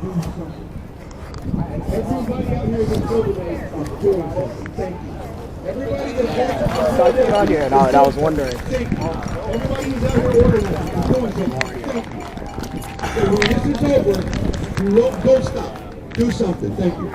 Everybody out here that's over there is doing something. Thank you. Everybody that's out here, and I was wondering. Thank you. Everybody who's out here organizing is doing something. Thank you. So when this is over, you don't stop. Do something. Thank you.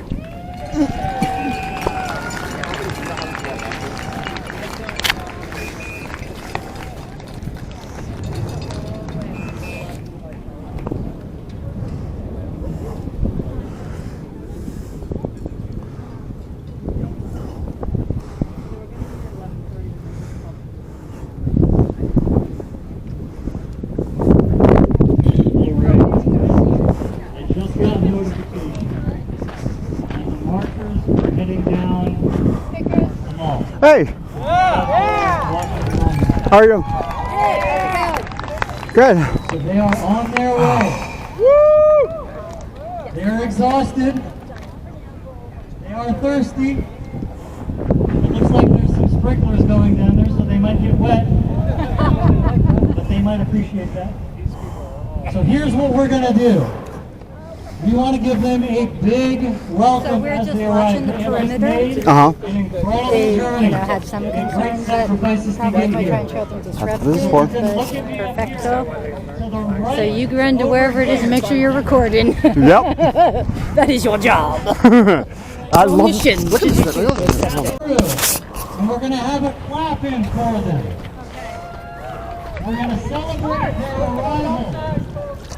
Hey! How are you? Good. So they are on their way. Woo! They are exhausted. They are thirsty. It looks like there's some sprinklers going down there, so they might get wet. But they might appreciate that. So here's what we're going to do. We want to give them a big welcome as they arrive. They have made an incredible journey. Had some concerns that probably my grandchildren disrupted, but perfecto. So you go into wherever it is and make sure you're recording. Yep. That is your job. I love mission. And we're going to have a clap in for them. We're going to celebrate their arrival.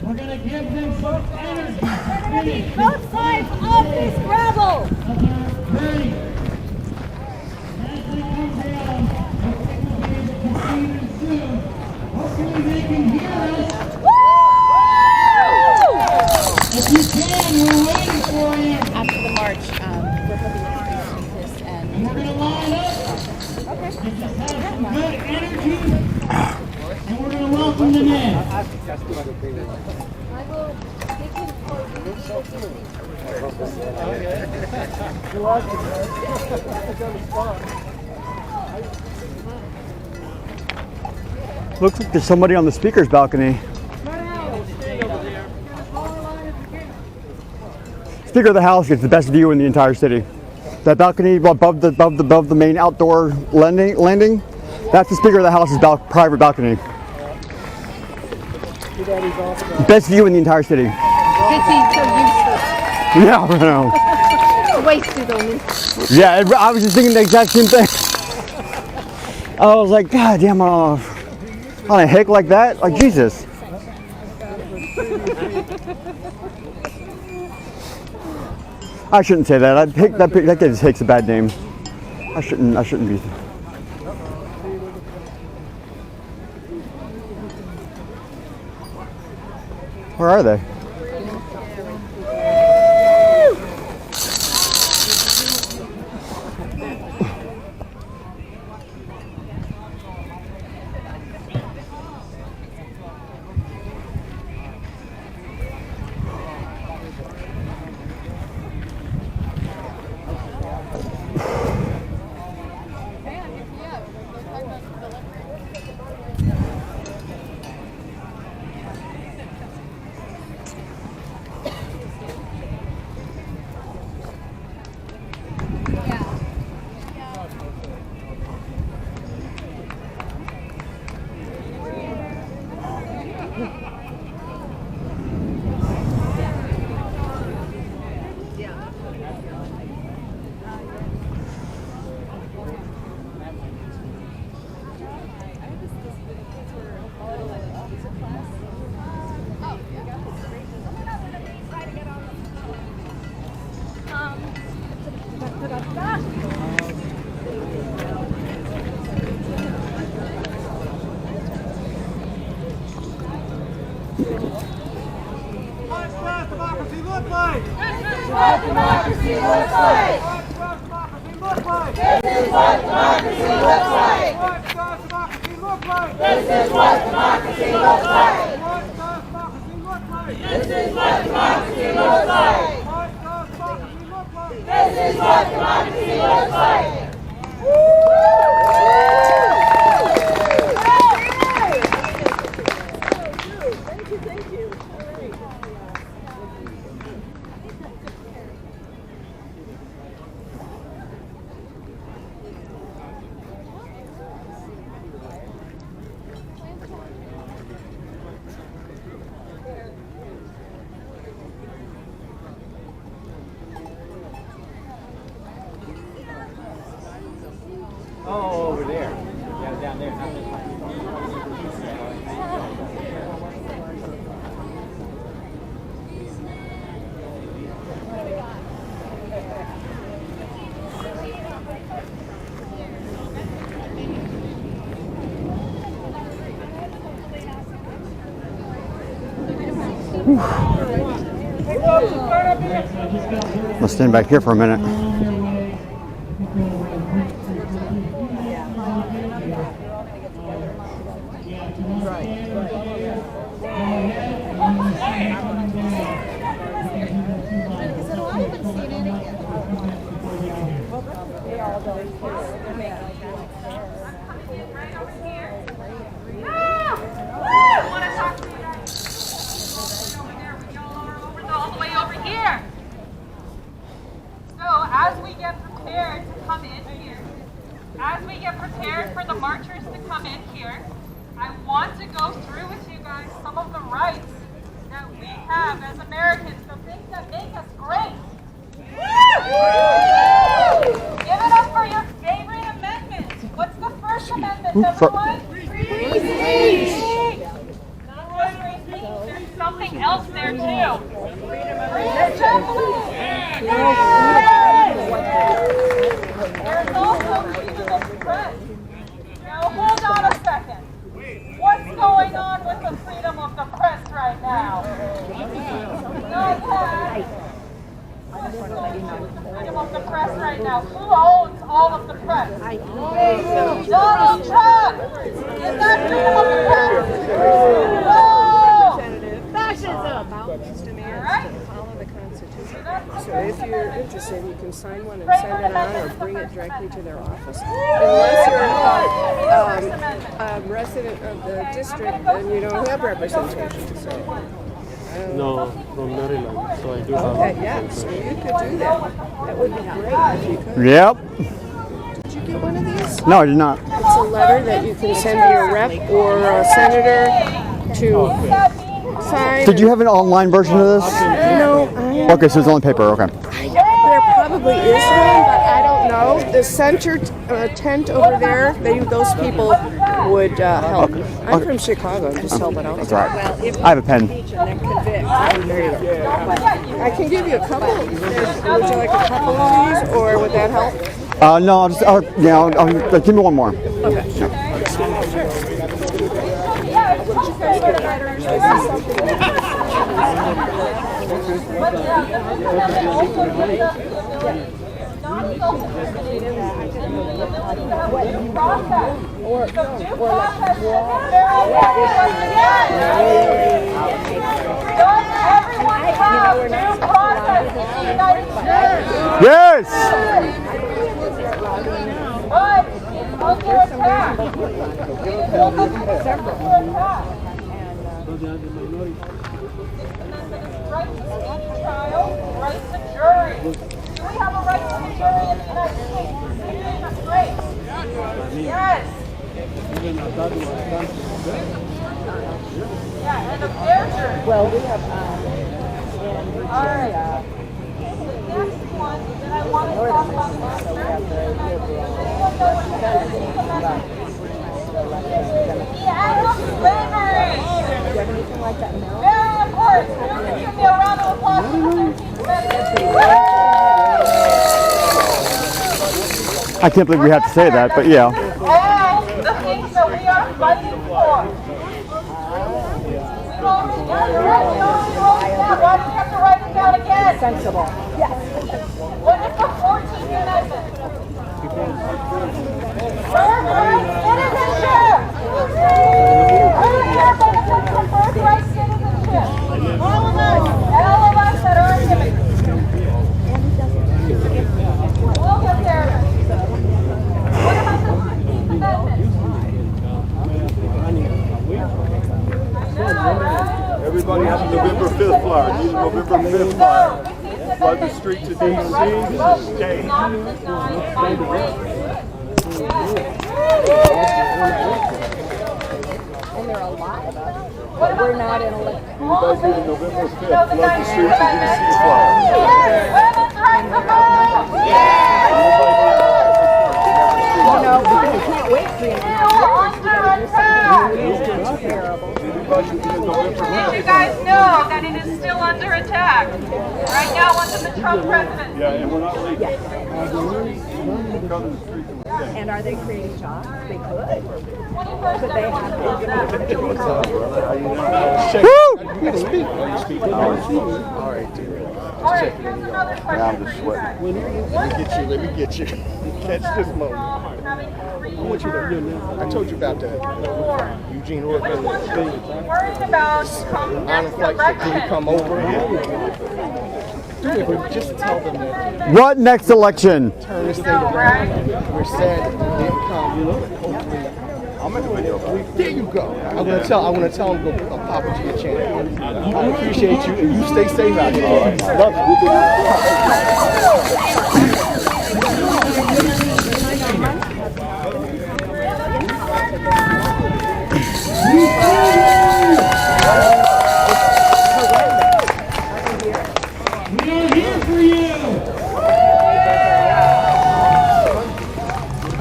We're going to give them some energy to finish Both sides of this gravel. journey. As they come down, I think we'll be able to see them soon. Hopefully they can hear us. If you can, we're waiting for you. After the march, we're hoping to do this And we're going to line up. Okay. And just have some good energy. And we're going to welcome them in. Looks like there's somebody on the speaker's balcony. Speaker of the House gets the best view in the entire city. That balcony above the main outdoor landing, that's the Speaker of the House's private balcony. Best view in the entire city. He's so useless. Yeah, I know. Wasted on me. Yeah, I was just thinking the exact same thing. I was like, God damn, on a hick like that? Like, Jesus. I shouldn't say that. That just takes a bad name. I shouldn't be. Where are they? what democracy looks like. This is what democracy looks like. This is what democracy looks like. This is what democracy looks like. This is what democracy looks like. Let's stand back here for a minute. All the way over here. So as we get prepared to come in here, as we get prepared for the marchers to come in here, I want to go through with you guys some of the rights that we have as Americans, the things that make us great. Give it up for your favorite amendment. What's the first amendment, everyone? Free speech. Not just free speech, there's something else there too. Freedom of assembly. There's also freedom of press. Now hold on a second. What's going on with the freedom of the press right now? Not that. What's going on with the freedom of the press right now? Who owns all of the press? Donald Trump! Is that freedom of the press? No! Fascism! Alright? So if you're interested, you can sign one and send it on or bring it directly to their office. Unless you're a resident of the district, then you don't have representation. So, no, from Maryland, so I do have. okay, yeah, so you could do that. That would be great if you could. Yep. Did you get one of these? No, I did not. It's a letter that you can send to your rep or a senator to sign. Did you have an online version of this? No. Okay, so it's on paper. Okay. There probably is one, but I don't know. The center tent over there, those people would help. I'm from Chicago. I'm just helping out. That's all right. I have a pen. There you go. I can give you a couple. Would you like a couple of these, or would that help? No, I'll give me one more. Okay. But the Fifth Amendment also gives us the ability not self-incriminating, the ability to have due process. So due process is very important again. Does everyone have due process in the United States? Yes! But it's under attack. It's under attack. Right to speech trial, right to jury. Do we have a right to the jury in the United States? That's great. Yes. Yeah, and a fair jury. Well, we have. All right. The next one that I want to talk about is the 13th Amendment. Anyone know what the 13th Amendment is? The end of slavery. Very important. Give me a round of applause for the 13th Amendment. I can't believe we have to say that, but yeah. All the things that we are fighting for. We already wrote it down. Why do we have to write it down again? Sensible. Yes. What is the 14th Amendment? Birthright citizenship. Earlier benefits from birthright citizenship. All of us that are immigrants. We'll get there. What about the 15th Amendment? Everybody has a November 5th flyer. Need a November 5th flyer. Flood the streets of D.C. Stay. Not denied by race. And they're alive. What about We're not in election. Everybody need a November 5th. You know the Flood the 19th streets of Amendment? D.C. flyer. Yes, women's right to vote. Yes. You know, we can't wait for you. Still under attack. Did you guys know that it is still under attack? Right now under the Trump presidency. Yeah, and we're not leaving. Come to the streets. And are they creating jobs? They could. But they have to. All right, dude. All right, here's another question. I'm just sweating. Let me get you. Catch this moment. I want you to. I told you about that. Eugene Orr. Worried about come next election. Come over. Dude, just tell them that. What next election? Turn this thing around. We're sad that they didn't come. Hopefully. I'm gonna do it. There you go. I want to tell them go pop into your channel. I appreciate you, and you stay safe out here. Love We are here for you.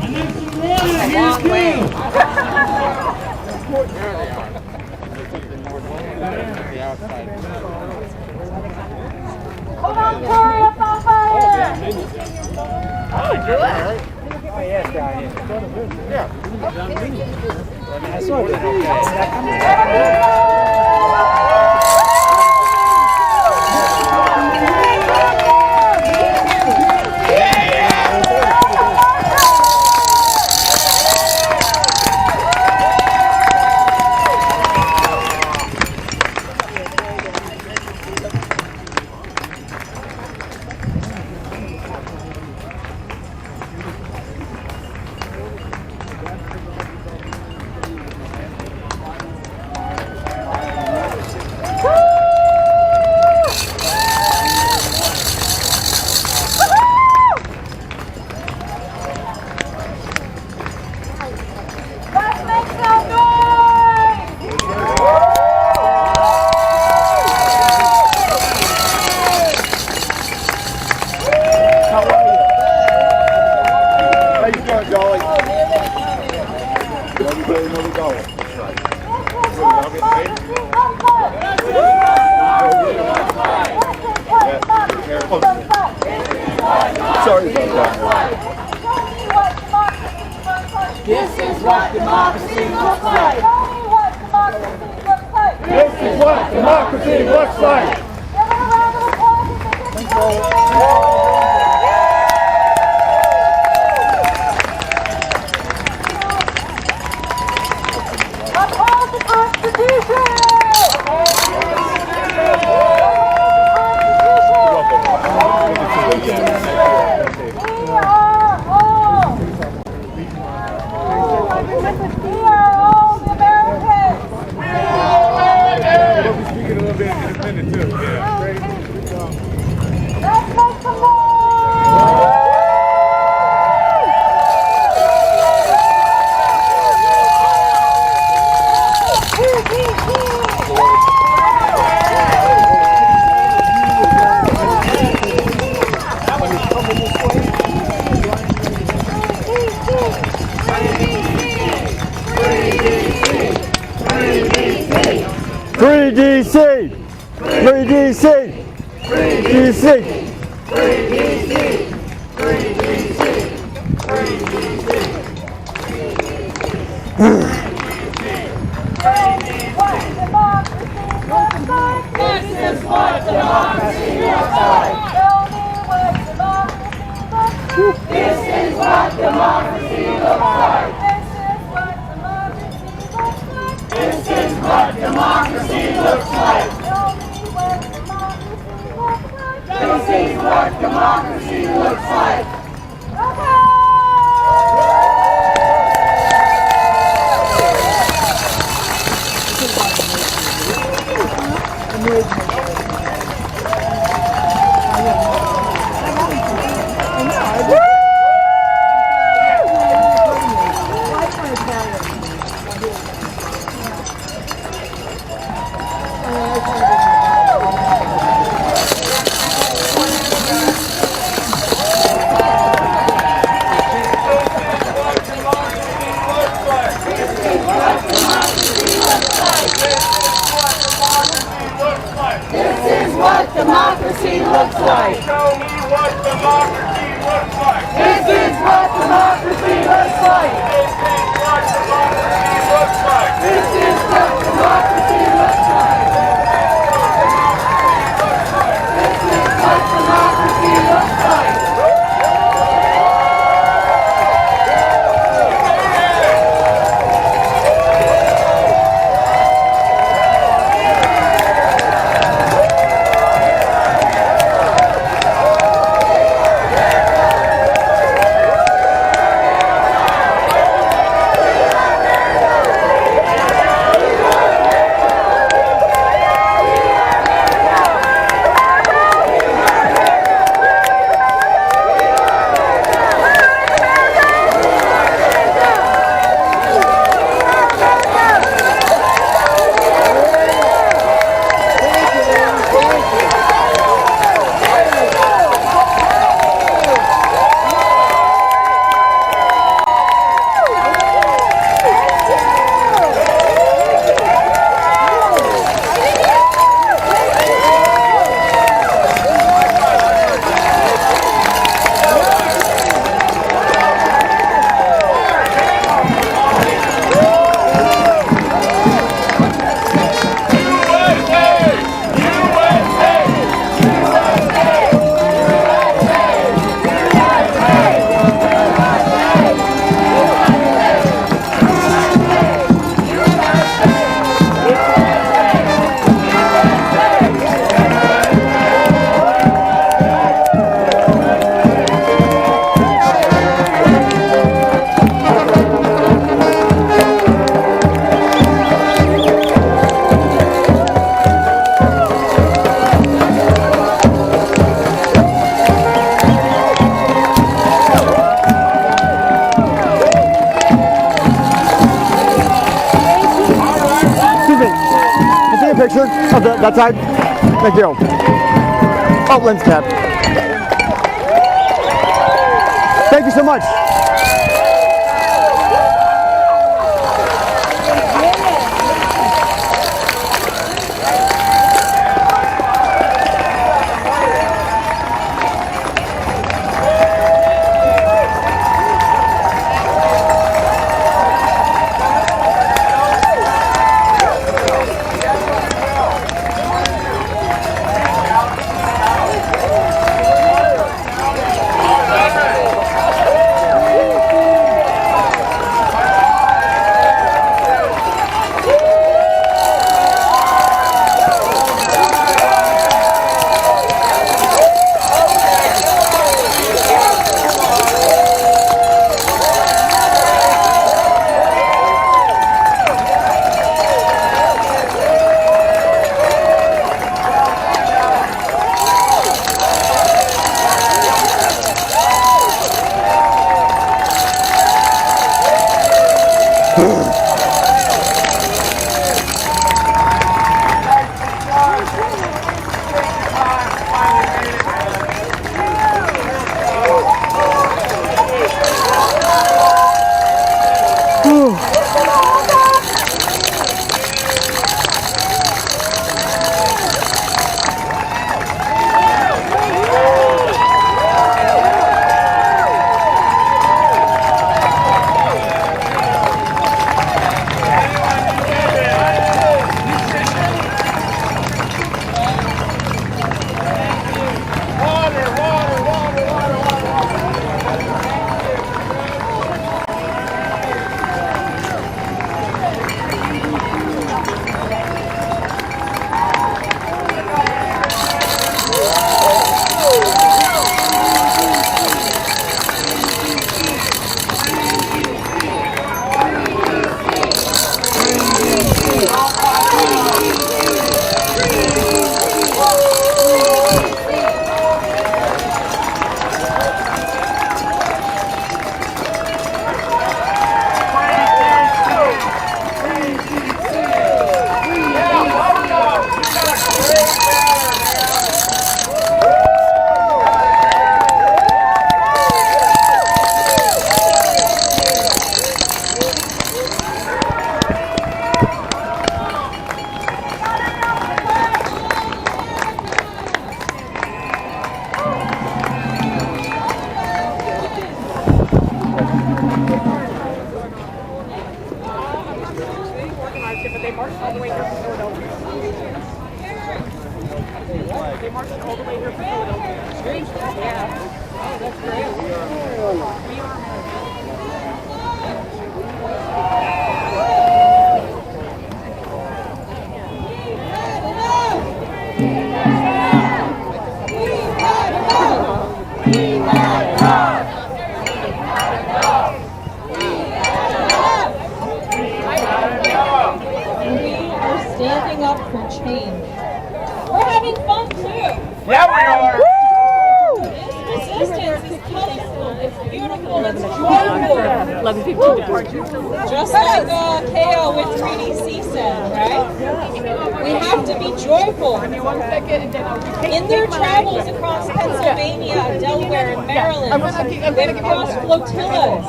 And then some water here too. Hold on, Tori, up on fire. Let's make some noise! How are you? How you doing, Dolly? Everybody know the Dolly. Sorry about that. This is what democracy looks like. Tell me what democracy looks like. This is what democracy looks like. Give it a round of applause if they can tell me. Uphold the Constitution! We are all Americans! We'll be speaking a little bit independent too. Yeah. Let's make some noise! Free DC! Free DC! Free DC! Free DC! Free DC! Free DC! This is what democracy looks like. Tell me what democracy looks like. This is what democracy looks like. This is what democracy looks like. This is what democracy looks like. Tell me what democracy looks like. This is what democracy looks like. This is what democracy looks like. Tell me what democracy looks like. This is what democracy looks like. Excuse me. Can you take a picture of that side? Thank you. Oh, lens cap. Thank you so much. Standing up for change. We're having fun too. Yeah, we are. This resistance is colorful, it's beautiful, it's joyful. 11:15. Just like KO with 3DC said, right? We have to be joyful. In their travels across Pennsylvania, Delaware, and Maryland, they've crossed flotillas.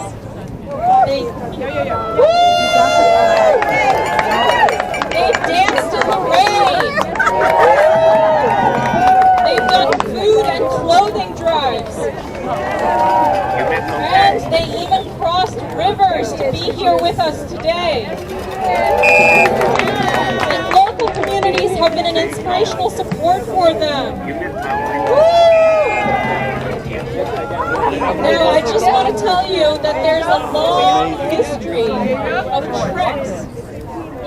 They've danced in the rain. They've done food and clothing drives. And they even crossed rivers to be here with us today. And local communities have been an inspirational support for them. Now, I just want to tell you that there's a long history of treks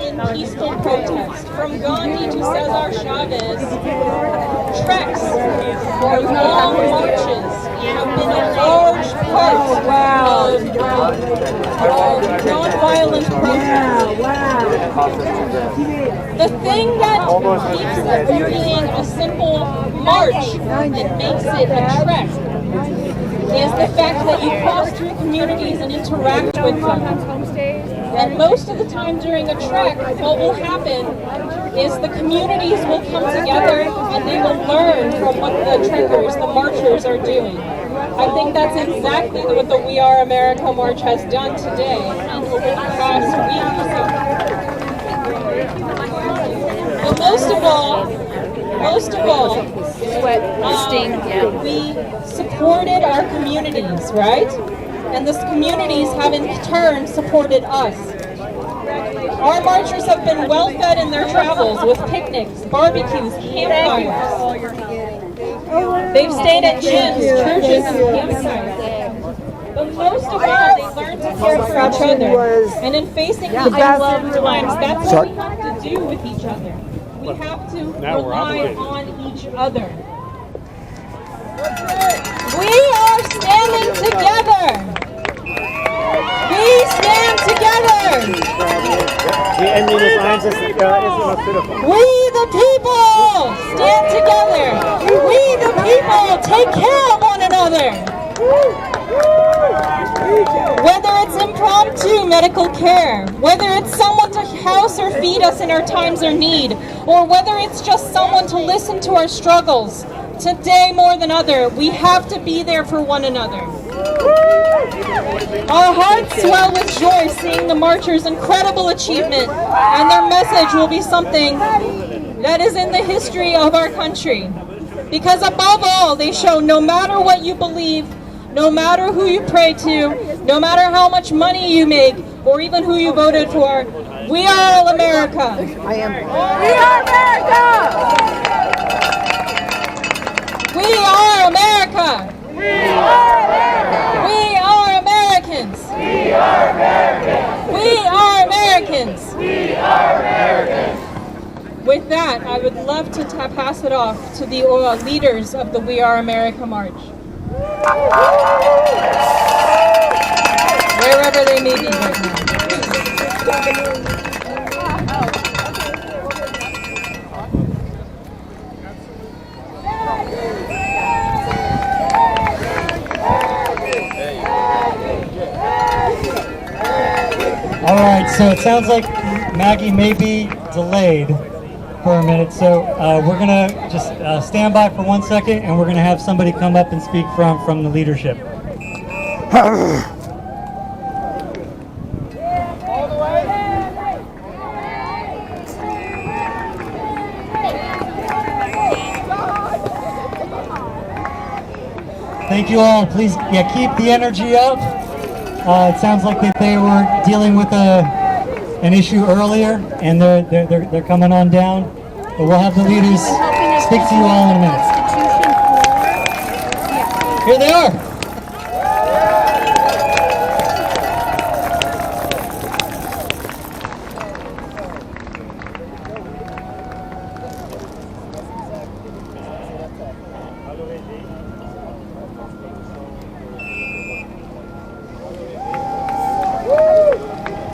in peaceful protest. From Gandhi to Cesar Chavez, treks or long marches have been a large part of non-violent protest. The thing that keeps it from being a simple march and makes it a trek is the fact that you cross through communities and interact with them. And most of the time during a trek, what will happen is the communities will come together and they will learn from what the trekkers, the marchers are doing. I think that's exactly what the We Are America March has done today and over the past week. But most of all, we supported our communities, right? And the communities have in turn supported us. Our marchers have been well fed in their travels with picnics, barbecues, campfires. They've stayed at gyms, churches, and campsites. But most of all, they learned to care for each other. And in facing these unloved times, that's what we have to do with each other. We have to rely on each other. We are standing together. We stand together. We the people stand together. We the people take care of one another. Whether it's impromptu medical care, whether it's someone to house or feed us in our times of need, or whether it's just someone to listen to our struggles, today more than other, we have to be there for one another. Our hearts swell with joy seeing the marchers' incredible achievement, and their message will be something that is in the history of our country. Because above all, they show no matter what you believe, no matter who you pray to, no matter how much money you make, or even who you voted for, we are all America. We are America! We are America! We are America! We are Americans! We are Americans! We are Americans! We are Americans! With that, I would love to pass it off to the leaders of the We Are America March. Wherever they may be right now. All right, so it sounds like Maggie may be delayed for a minute, so we're gonna just stand by for 1 second, and we're gonna have somebody come up and speak from the leadership. Thank you all. Please, keep the energy up. It sounds like that they were dealing with an issue earlier, and they're coming on down. But we'll have the leaders speak to you all in a minute. Here they are.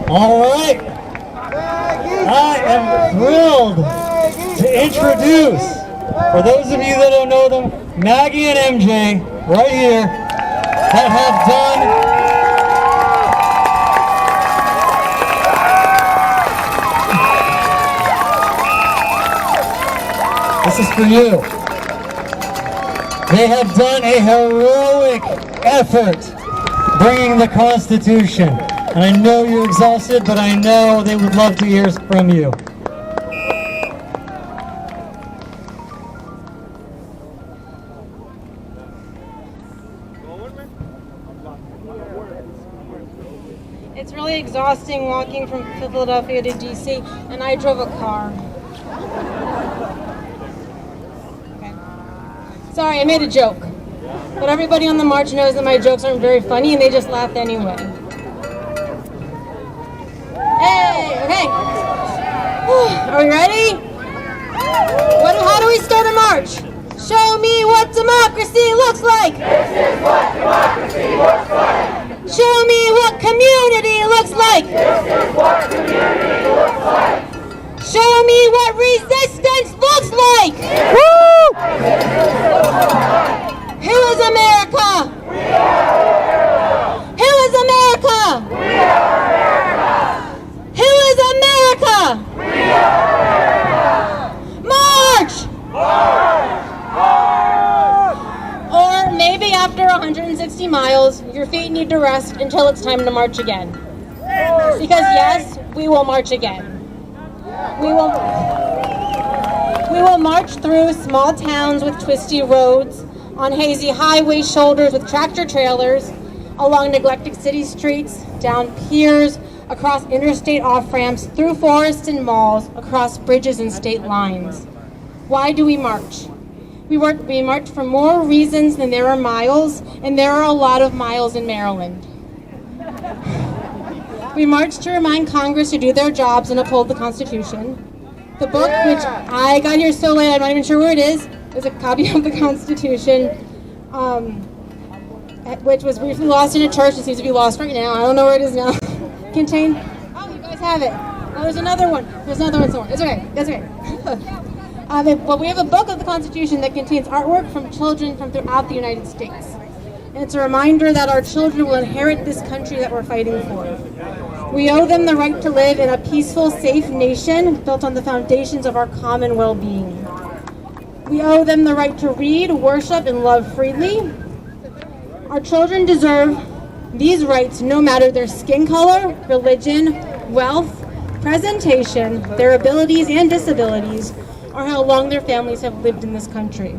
All right, I am thrilled to introduce, for those of you that don't know them, Maggie and MJ right here that have done, this is for you, they have done a heroic effort bringing the Constitution. And I know you're exhausted, but I know they would love to hear from you. It's really exhausting walking from Philadelphia to DC, and I drove a car. Okay. Sorry, I made a joke. But everybody on the march knows that my jokes aren't very funny, and they just laughed anyway. Hey, okay. Are we ready? How do we start a march? Show me what democracy looks like. This is what democracy looks like. Show me what community looks like. This is what community looks like. Show me what resistance looks like. Woo! Who is America? We are America. Who is America? We are America. 60 miles, your feet need to rest until it's time to march again. Because yes, we will march again. We will march through small towns with twisty roads, on hazy highway shoulders with tractor trailers, along neglected city streets, down piers, across interstate off-ramps, through forests and malls, across bridges and state lines. Why do we march? We march for more reasons than there are miles, and there are a lot of miles in Maryland. We march to remind Congress to do their jobs and uphold the Constitution. The book, which I got here so late, I'm not even sure where it is a copy of the Constitution, which was briefly lost in a church. It seems to be lost right now. I don't know where it is now. Contain. Oh, you guys have it. Oh, there's another one. There's another one somewhere. It's okay. That's okay. But we have a book of the Constitution that contains artwork from children from throughout the United States. And it's a reminder that our children will inherit this country that we're fighting for. We owe them the right to live in a peaceful, safe nation built on the foundations of our common well-being. We owe them the right to read, worship, and love freely. Our children deserve these rights no matter their skin color, religion, wealth, presentation, their abilities and disabilities, or how long their families have lived in this country.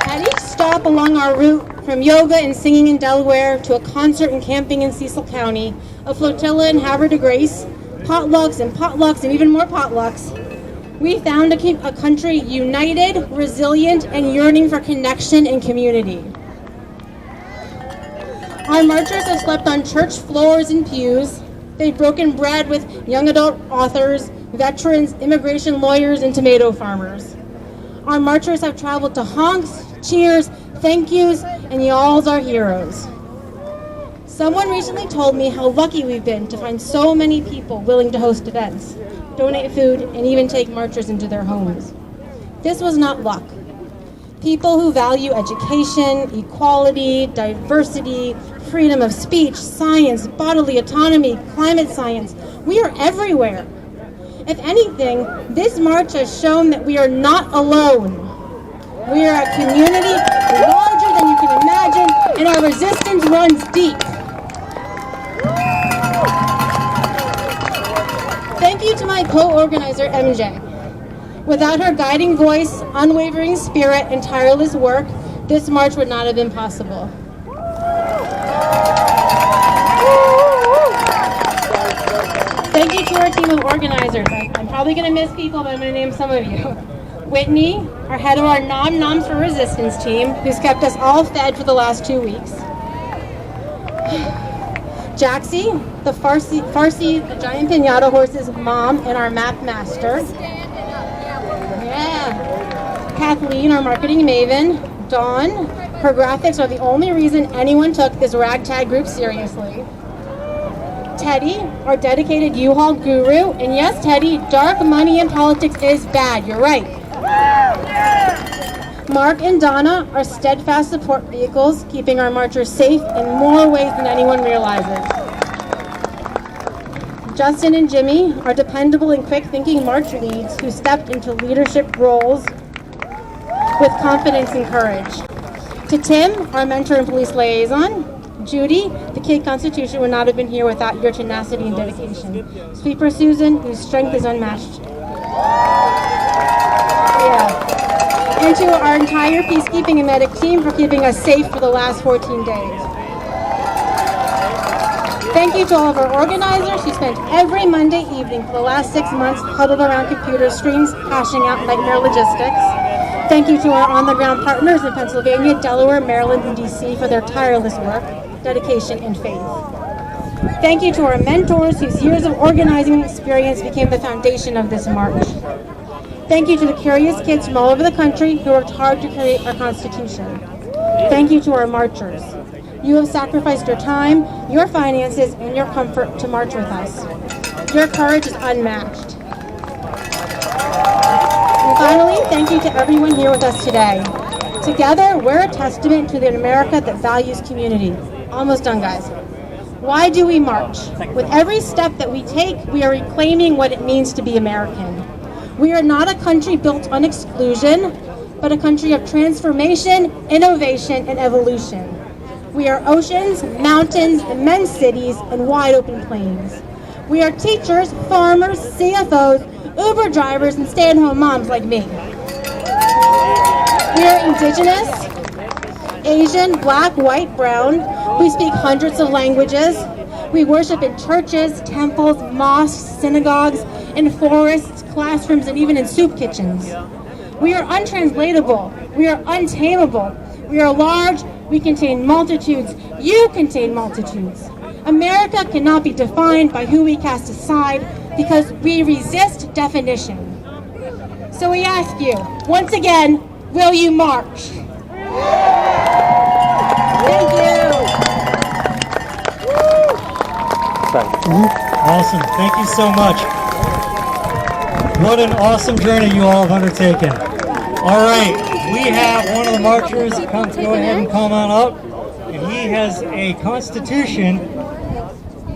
At each stop along our route, from yoga and singing in Delaware to a concert and camping in Cecil County, a flotilla in Havre de Grace, potlucks and even more potlucks, we found a country united, resilient, and yearning for connection and community. Our marchers have slept on church floors and pews. They've broken bread with young adult authors, veterans, immigration lawyers, and tomato farmers. Our marchers have traveled to honks, cheers, thank yous, and y'alls are heroes. Someone recently told me how lucky we've been to find so many people willing to host events, donate food, and even take marchers into their homes. This was not luck. People who value education, equality, diversity, freedom of speech, science, bodily autonomy, climate science, we are everywhere. If anything, this march has shown that we are not alone. We are a community larger than you can imagine, and our resistance runs deep. Thank you to my co-organizer, MJ. Without her guiding voice, unwavering spirit, and tireless work, this march would not have been possible. Thank you to our team of organizers. I'm probably going to miss people, but I'm going to name some of you. Whitney, our head of our Nom Noms for Resistance team, who's kept us all fed for the last 2 weeks. Jaxie, the Farsi, the giant piñata horse's mom and our map master. Yeah. Kathleen, our marketing maven. Dawn, her graphics are the only reason anyone took this ragtag group seriously. Teddy, our dedicated U-Haul guru. And yes, Teddy, dark money in politics is bad. You're right. Mark and Donna are steadfast support vehicles, keeping our marchers safe in more ways than anyone realizes. Justin and Jimmy are dependable and quick-thinking march leads who stepped into leadership roles with confidence and courage. To Tim, our mentor and police liaison. Judy, the Kid Constitution would not have been here without your tenacity and dedication. Sweeper Susan, whose strength is unmatched. Yeah. And to our entire peacekeeping and medic team for keeping us safe for the last 14 days. Thank you to all of our organizers who spent every Monday evening for the last 6 months huddled around computer screens, hashing out nightmare logistics. Thank you to our on-the-ground partners in Pennsylvania, Delaware, Maryland, and DC for their tireless work, dedication, and faith. Thank you to our mentors whose years of organizing experience became the foundation of this march. Thank you to the curious kids from all over the country who worked hard to create our Constitution. Thank you to our marchers. You have sacrificed your time, your finances, and your comfort to march with us. Your courage is unmatched. And finally, thank you to everyone here with us today. Together, we're a testament to an America that values community. Almost done, guys. Why do we march? With every step that we take, we are reclaiming what it means to be American. We are not a country built on exclusion, but a country of transformation, innovation, and evolution. We are oceans, mountains, immense cities, and wide open plains. We are teachers, farmers, CFOs, Uber drivers, and stay-at-home moms like me. We are indigenous, Asian, black, white, brown. We speak hundreds of languages. We worship in churches, temples, mosques, synagogues, in forests, classrooms, and even in soup kitchens. We are untranslatable. We are untamable. We are large. We contain multitudes. You contain multitudes. America cannot be defined by who we cast aside because we resist definition. So we ask you, once again, will you march? Thank you. Awesome. Thank you so much. What an awesome journey you all have undertaken. All right, we have one of the marchers. Go ahead and come on up. And he has a constitution.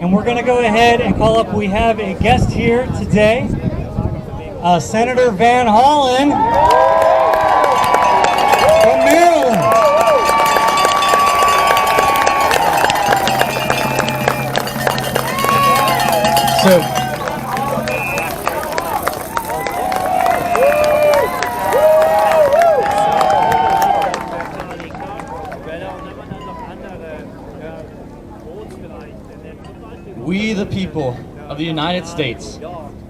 And we're going to go ahead and call up. We have a guest here today, Senator Van Hollen from Maryland. So, we, the people of the United States,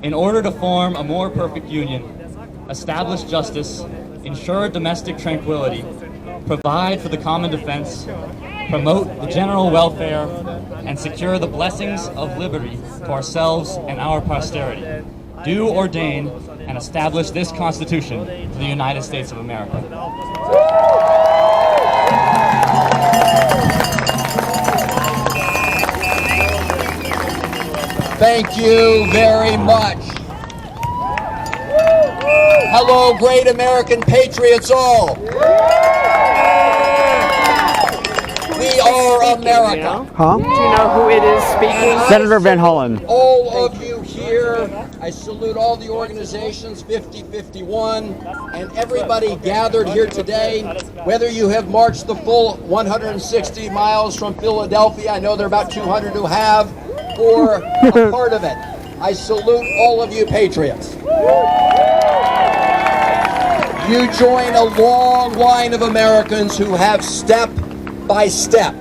in order to form a more perfect union, establish justice, ensure domestic tranquility, provide for the common defense, promote the general welfare, and secure the blessings of liberty to ourselves and our posterity, do ordain and establish this Constitution for the United States of America. Thank you very much. Hello, great American patriots all. We are America. Huh? Do you know who it is speaking? Senator Van Hollen. All of you here, I salute all the organizations, 5051, and everybody gathered here today, whether you have marched the full 160 miles from Philadelphia, I know there are about 200 who have, or a part of it. I salute all of you patriots. You join a long line of Americans who have step by step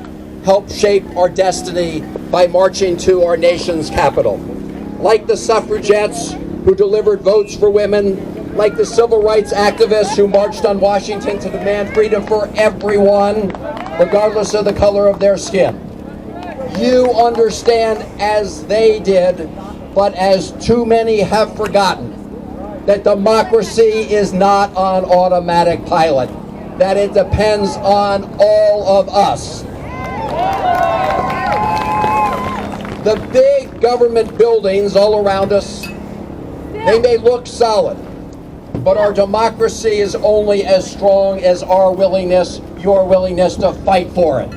helped shape our destiny by marching to our nation's capital. Like the suffragettes who delivered votes for women, like the civil rights activists who marched on Washington to demand freedom for everyone, regardless of the color of their skin. You understand, as they did, but as too many have forgotten, that democracy is not on automatic pilot, that it depends on all of us. The big government buildings all around us, they may look solid, but our democracy is only as strong as our willingness, your willingness to fight for it.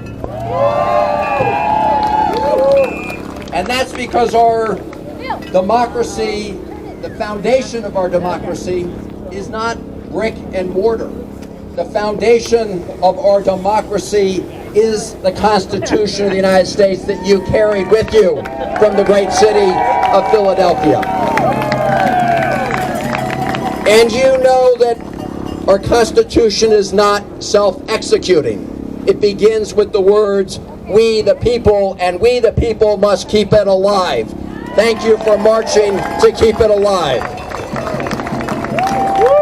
And that's because our democracy, the foundation of our democracy, is not brick and mortar. The foundation of our democracy is the Constitution of the United States that you carried with you from the great city of Philadelphia. And you know that our Constitution is not self-executing. It begins with the words, "We the people, and we the people must keep it alive." Thank you for marching to keep it alive.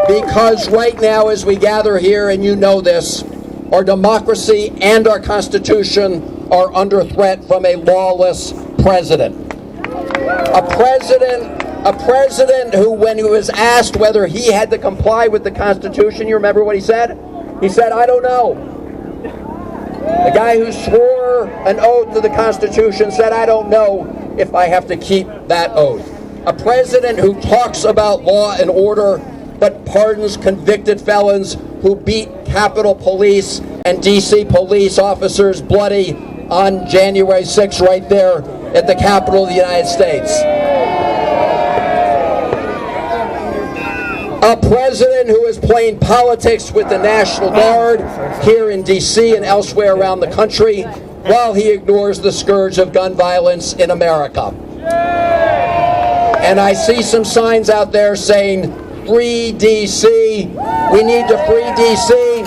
Because right now, as we gather here, and you know this, our democracy and our Constitution are under threat from a lawless president. A president who, when he was asked whether he had to comply with the Constitution, you remember what he said? He said, "I don't know." The guy who swore an oath to the Constitution said, "I don't know if I have to keep that oath." A president who talks about law and order, but pardons convicted felons who beat Capitol Police and DC police officers bloody on January 6th right there at the Capitol of the United States. A president who is playing politics with the National Guard here in D.C. and elsewhere around the country while he ignores the scourge of gun violence in America. And I see some signs out there saying, free D.C. We need to free D.C.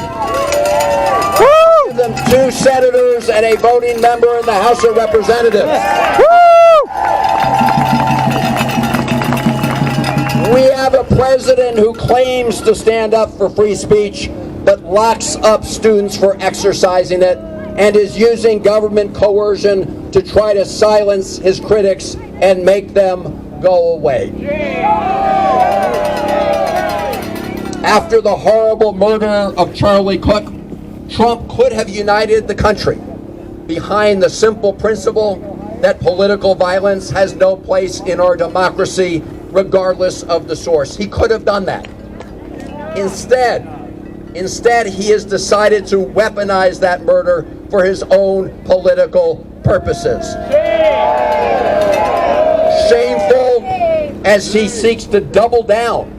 Give them 2 senators and a voting member in the House of Representatives. We have a president who claims to stand up for free speech, but locks up students for exercising it, and is using government coercion to try to silence his critics and make them go away. After the horrible murder of Charlie Cook, Trump could have united the country behind the simple principle that political violence has no place in our democracy, regardless of the source. He could have done that. Instead, he has decided to weaponize that murder for his own political purposes. Shameful as he seeks to double down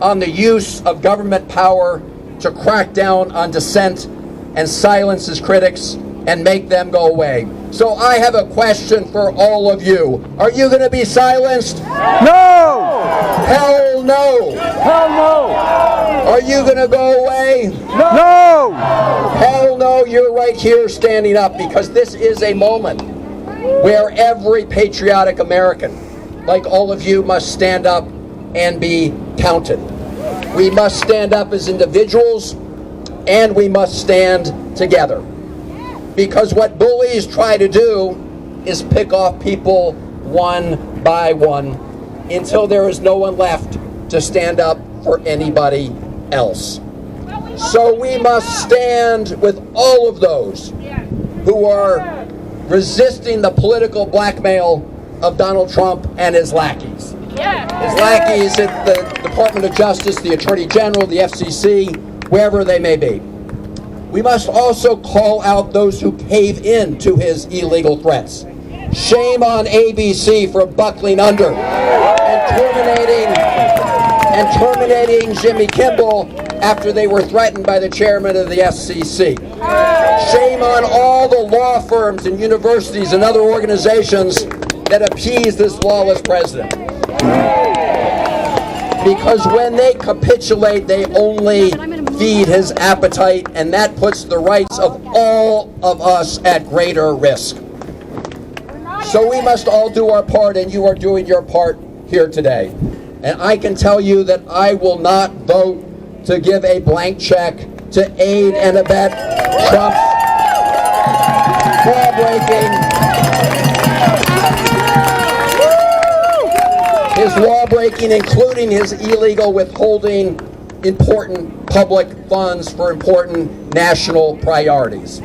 on the use of government power to crack down on dissent and silence his critics and make them go away. So I have a question for all of you. Are you going to be silenced? No! Hell no! Hell no! Are you going to go away? No! Hell no, you're right here standing up, because this is a moment where every patriotic American, like all of you, must stand up and be counted. We must stand up as individuals, and we must stand together. Because what bullies try to do is pick off people one by one until there is no one left to stand up for anybody else. So we must stand with all of those who are resisting the political blackmail of Donald Trump and his lackeys. His lackeys at the Department of Justice, the Attorney General, the FCC, wherever they may be. We must also call out those who cave in to his illegal threats. Shame on ABC for buckling under and terminating Jimmy Kimmel after they were threatened by the chairman of the FCC. Shame on all the law firms and universities and other organizations that appease this lawless president. Because when they capitulate, they only feed his appetite, and that puts the rights of all of us at greater risk. So we must all do our part, and you are doing your part here today. And I can tell you that I will not vote to give a blank check to aid and abet Trump's law breaking, including his illegal withholding important public funds for important national priorities.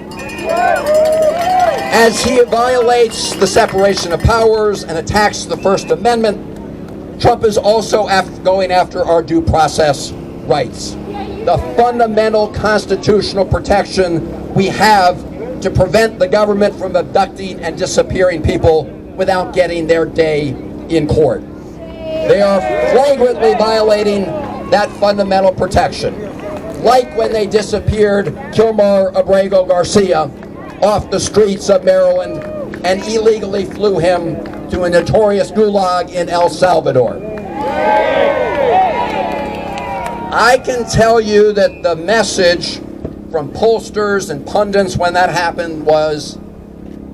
As he violates the separation of powers and attacks the First Amendment, Trump is also going after our due process rights, the fundamental constitutional protection we have to prevent the government from abducting and disappearing people without getting their day in court. They are flagrantly violating that fundamental protection, like when they disappeared Kilmar Abrego Garcia off the streets of Maryland and illegally flew him to a notorious gulag in El Salvador. I can tell you that the message from pollsters and pundits when that happened was,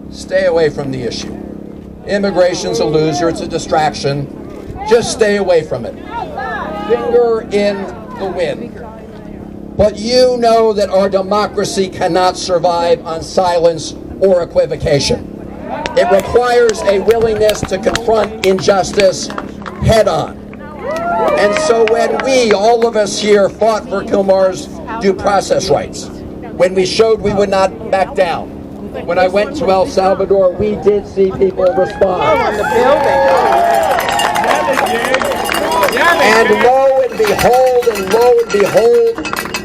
stay away from the issue. Immigration's a loser, it's a distraction. Just stay away from it. Finger in the wind. But you know that our democracy cannot survive on silence or equivocation. It requires a willingness to confront injustice head on. And so when we, all of us here, fought for Kilmar's due process rights, when we showed we would not back down, when I went to El Salvador, we did see people respond. And lo and behold,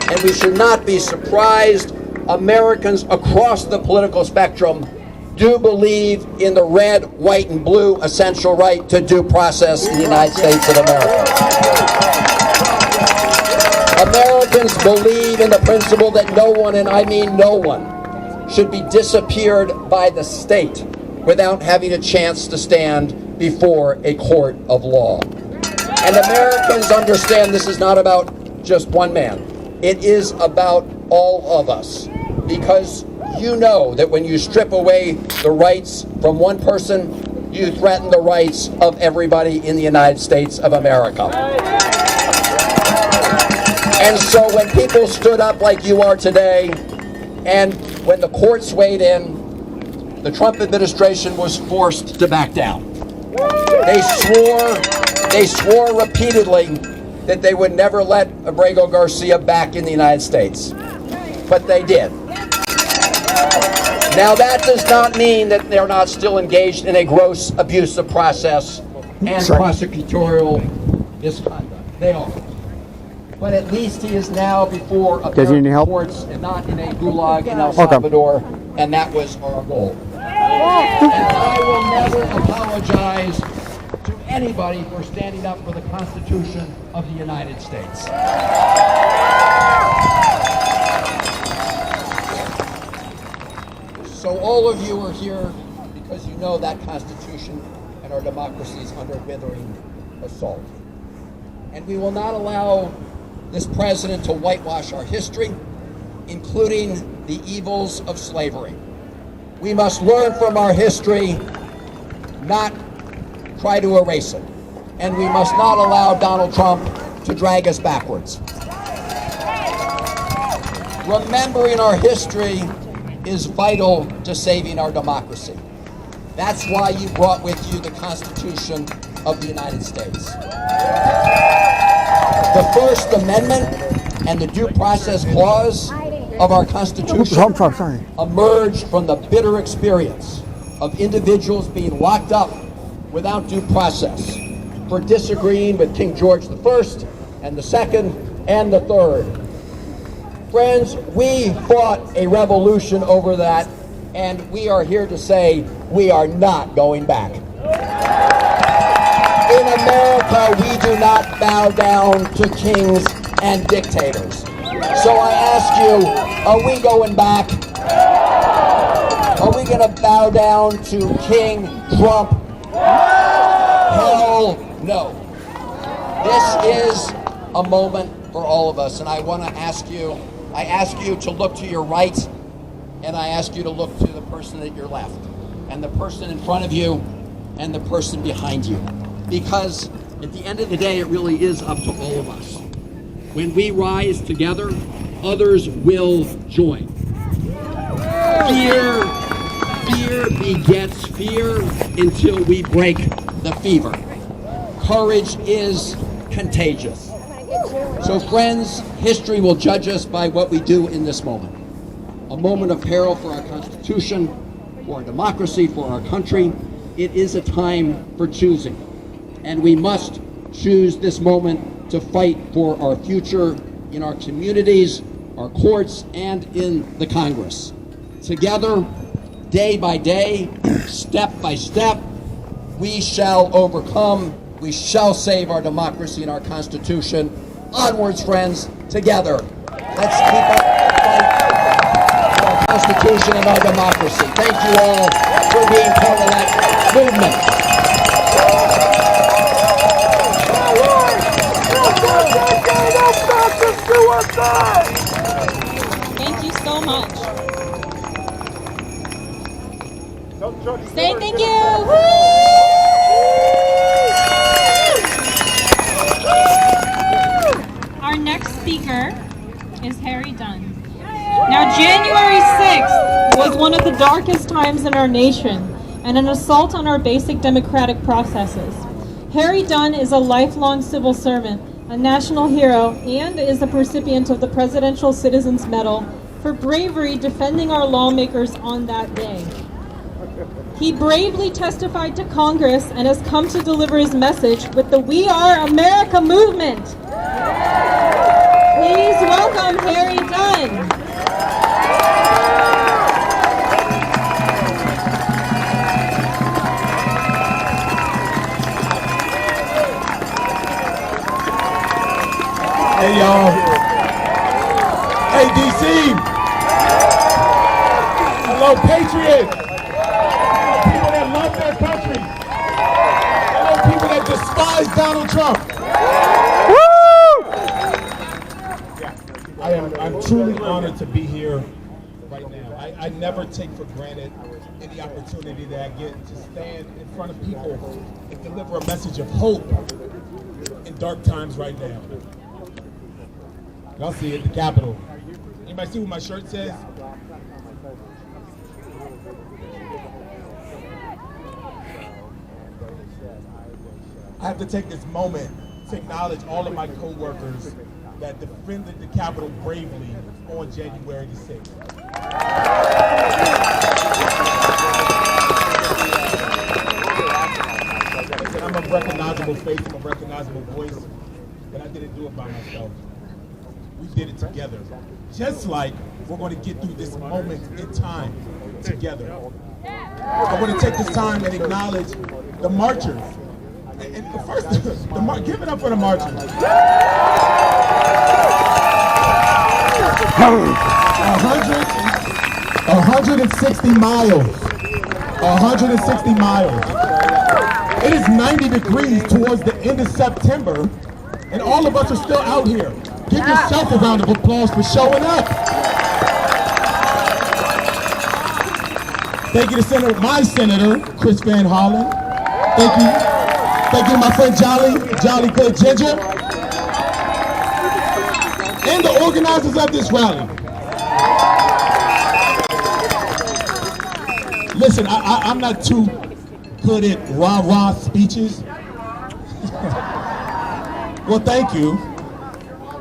and we should not be surprised, Americans across the political spectrum do believe in the red, white, and blue essential right to due process in the United States of America. Americans believe in the principle that no one, and I mean no one, should be disappeared by the state without having a chance to stand before a court of law. And Americans understand this is not about just one man. It is about all of us. Because you know that when you strip away the rights from one person, you threaten the rights of everybody in the United States of America. And so when people stood up like you are today, and when the courts weighed in, the Trump administration was forced to back down. They swore repeatedly that they would never let Abrego Garcia back in the United States. But they did. Now that does not mean that they're not still engaged in a gross abusive process and prosecutorial misconduct. They are. But at least he is now before a pair of courts and not in a gulag in El Salvador, and that was our goal. And I will never apologize to anybody for standing up for the Constitution of the United States. So all of you are here because you know that Constitution and our democracy is under withering assault. And we will not allow this president to whitewash our history, including the evils of slavery. We must learn from our history, not try to erase it. And we must not allow Donald Trump to drag us backwards. Remembering our history is vital to saving our democracy. That's why you brought with you the Constitution of the United States. The First Amendment and the Due Process Clause of our Constitution emerged from the bitter experience of individuals being locked up without due process for disagreeing with King George I and the II and the III. Friends, we fought a revolution over that, and we are here to say we are not going back. In America, we do not bow down to kings and dictators. So I ask you, are we going back? Are we going to bow down to King Trump? Hell no. This is a moment for all of us, and I want to ask you, I ask you to look to your right, and I ask you to look to the person at your left, and the person in front of you, and the person behind you. Because at the end of the day, it really is up to all of us. When we rise together, others will join. Fear begets fear until we break the fever. Courage is contagious. So friends, history will judge us by what we do in this moment. A moment of peril for our Constitution, for our democracy, for our country. It is a time for choosing. And we must choose this moment to fight for our future in our communities, our courts, and in the Congress. Together, day by day, step by step, we shall overcome, we shall save our democracy and our Constitution. Onwards, friends, together. Let's keep up the fight for our Constitution and our democracy. Thank you all for being part of that movement. Thank you so much. Say thank you. Our next speaker is Harry Dunn. Now, January 6th was one of the darkest times in our nation and an assault on our basic democratic processes. Harry Dunn is a lifelong civil servant, a national hero, and is the recipient of the Presidential Citizens Medal for bravery defending our lawmakers on that day. He bravely testified to Congress and has come to deliver his message with the We Are America movement. Please welcome Harry Dunn. Hey y'all. Hey, DC. Hello, patriots. People that love their country. Hello, people that despise Donald Trump. I'm truly honored to be here right now. I never take for granted any opportunity that I get to stand in front of people and deliver a message of hope in dark times right now. Y'all see it, the Capitol. Anybody see what my shirt says? I have to take this moment to acknowledge all of my co-workers that defended the Capitol bravely on January the 6th. Listen, I'm a recognizable face, I'm a recognizable voice, but I didn't do it by myself. We did it together. Just like we're going to get through this moment in time together. I want to take this time and acknowledge the marchers. And first, give it up for the marchers. 160 miles. 160 miles. It is 90 degrees towards the end of September, and all of us are still out here. Give yourself a round of applause for showing up. Thank you to my senator, Chris Van Hollen. Thank you. Thank you, my friend Jolly Good Ginger. And the organizers of this rally. Listen, I'm not too good at rah-rah speeches. Well, thank you.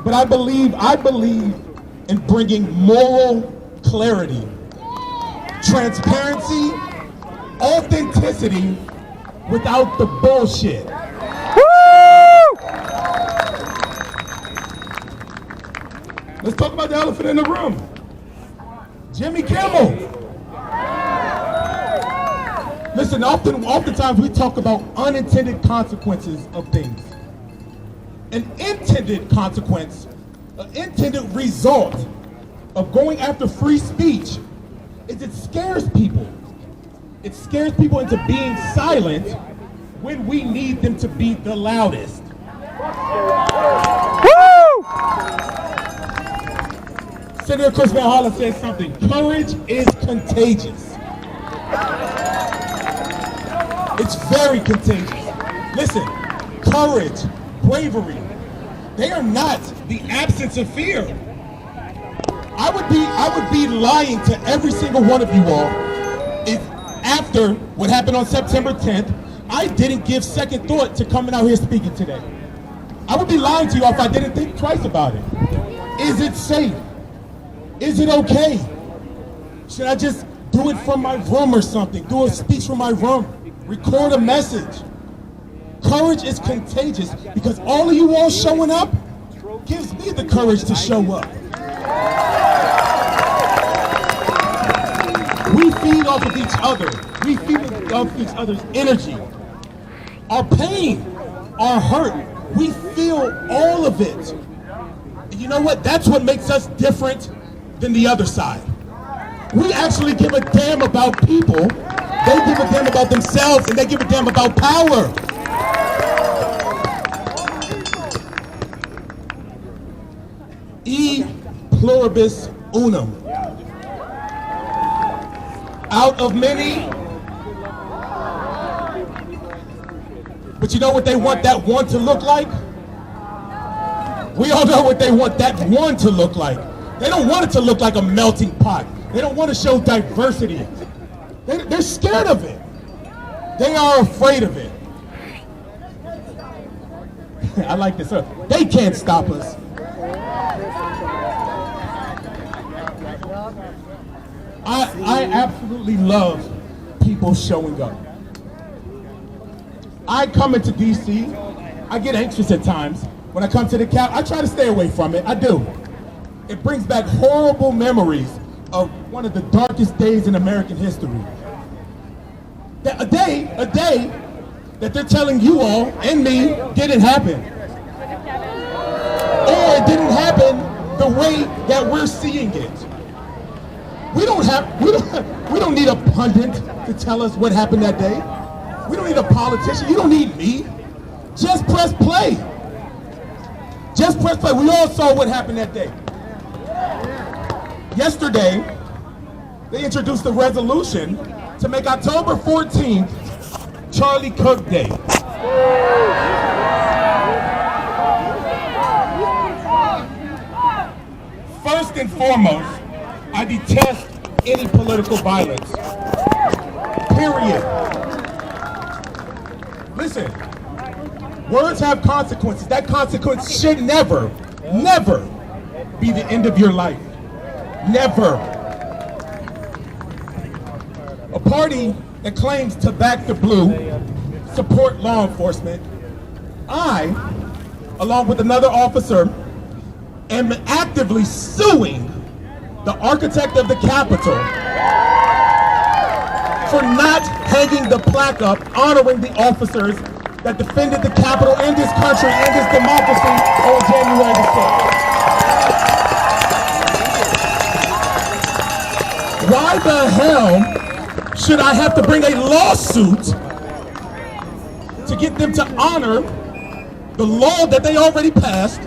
But I believe in bringing moral clarity, transparency, authenticity without the bullshit. Let's talk about the elephant in the room. Jimmy Kimmel. Listen, oftentimes we talk about unintended consequences of things. An intended consequence, an intended result of going after free speech is it scares people. It scares people into being silent when we need them to be the loudest. Senator Chris Van Hollen said something. Courage is contagious. It's very contagious. Listen, courage, bravery, they are not the absence of fear. I would be lying to every single one of you all if after what happened on September 10th, I didn't give second thought to coming out here speaking today. I would be lying to you if I didn't think twice about it. Is it safe? Is it okay? Should I just do it from my room or something? Do a speech from my room? Record a message? Courage is contagious because all of you all showing up gives me the courage to show up. We feed off of each other. We feed off of each other's energy. Our pain, our hurt, we feel all of it. And you know what? That's what makes us different than the other side. We actually give a damn about people. They give a damn about themselves, and they give a damn about power. E pluribus unum. Out of many. But you know what they want that one to look like? We all know what they want that one to look like. They don't want it to look like a melting pot. They don't want to show diversity. They're scared of it. They are afraid of it. I like this. They can't stop us. I absolutely love people showing up. I come into DC, I get anxious at times. When I come to the Cap, I try to stay away from it. I do. It brings back horrible memories of one of the darkest days in American history. A day that they're telling you all and me didn't happen. Or it didn't happen the way that we're seeing it. We don't need a pundit to tell us what happened that day. We don't need a politician. You don't need me. Just press play. Just press play. We all saw what happened that day. Yesterday, they introduced a resolution to make October 14th Charlie Kirk Day. First and foremost, I detest any political violence. Period. Listen, words have consequences. That consequence should never, never be the end of your life. Never. A party that claims to back the blue, support law enforcement, I, along with another officer, am actively suing the architect of the Capitol for not hanging the plaque up honoring the officers that defended the Capitol and this country and this democracy on January the 6th. Why the hell should I have to bring a lawsuit to get them to honor the law that they already passed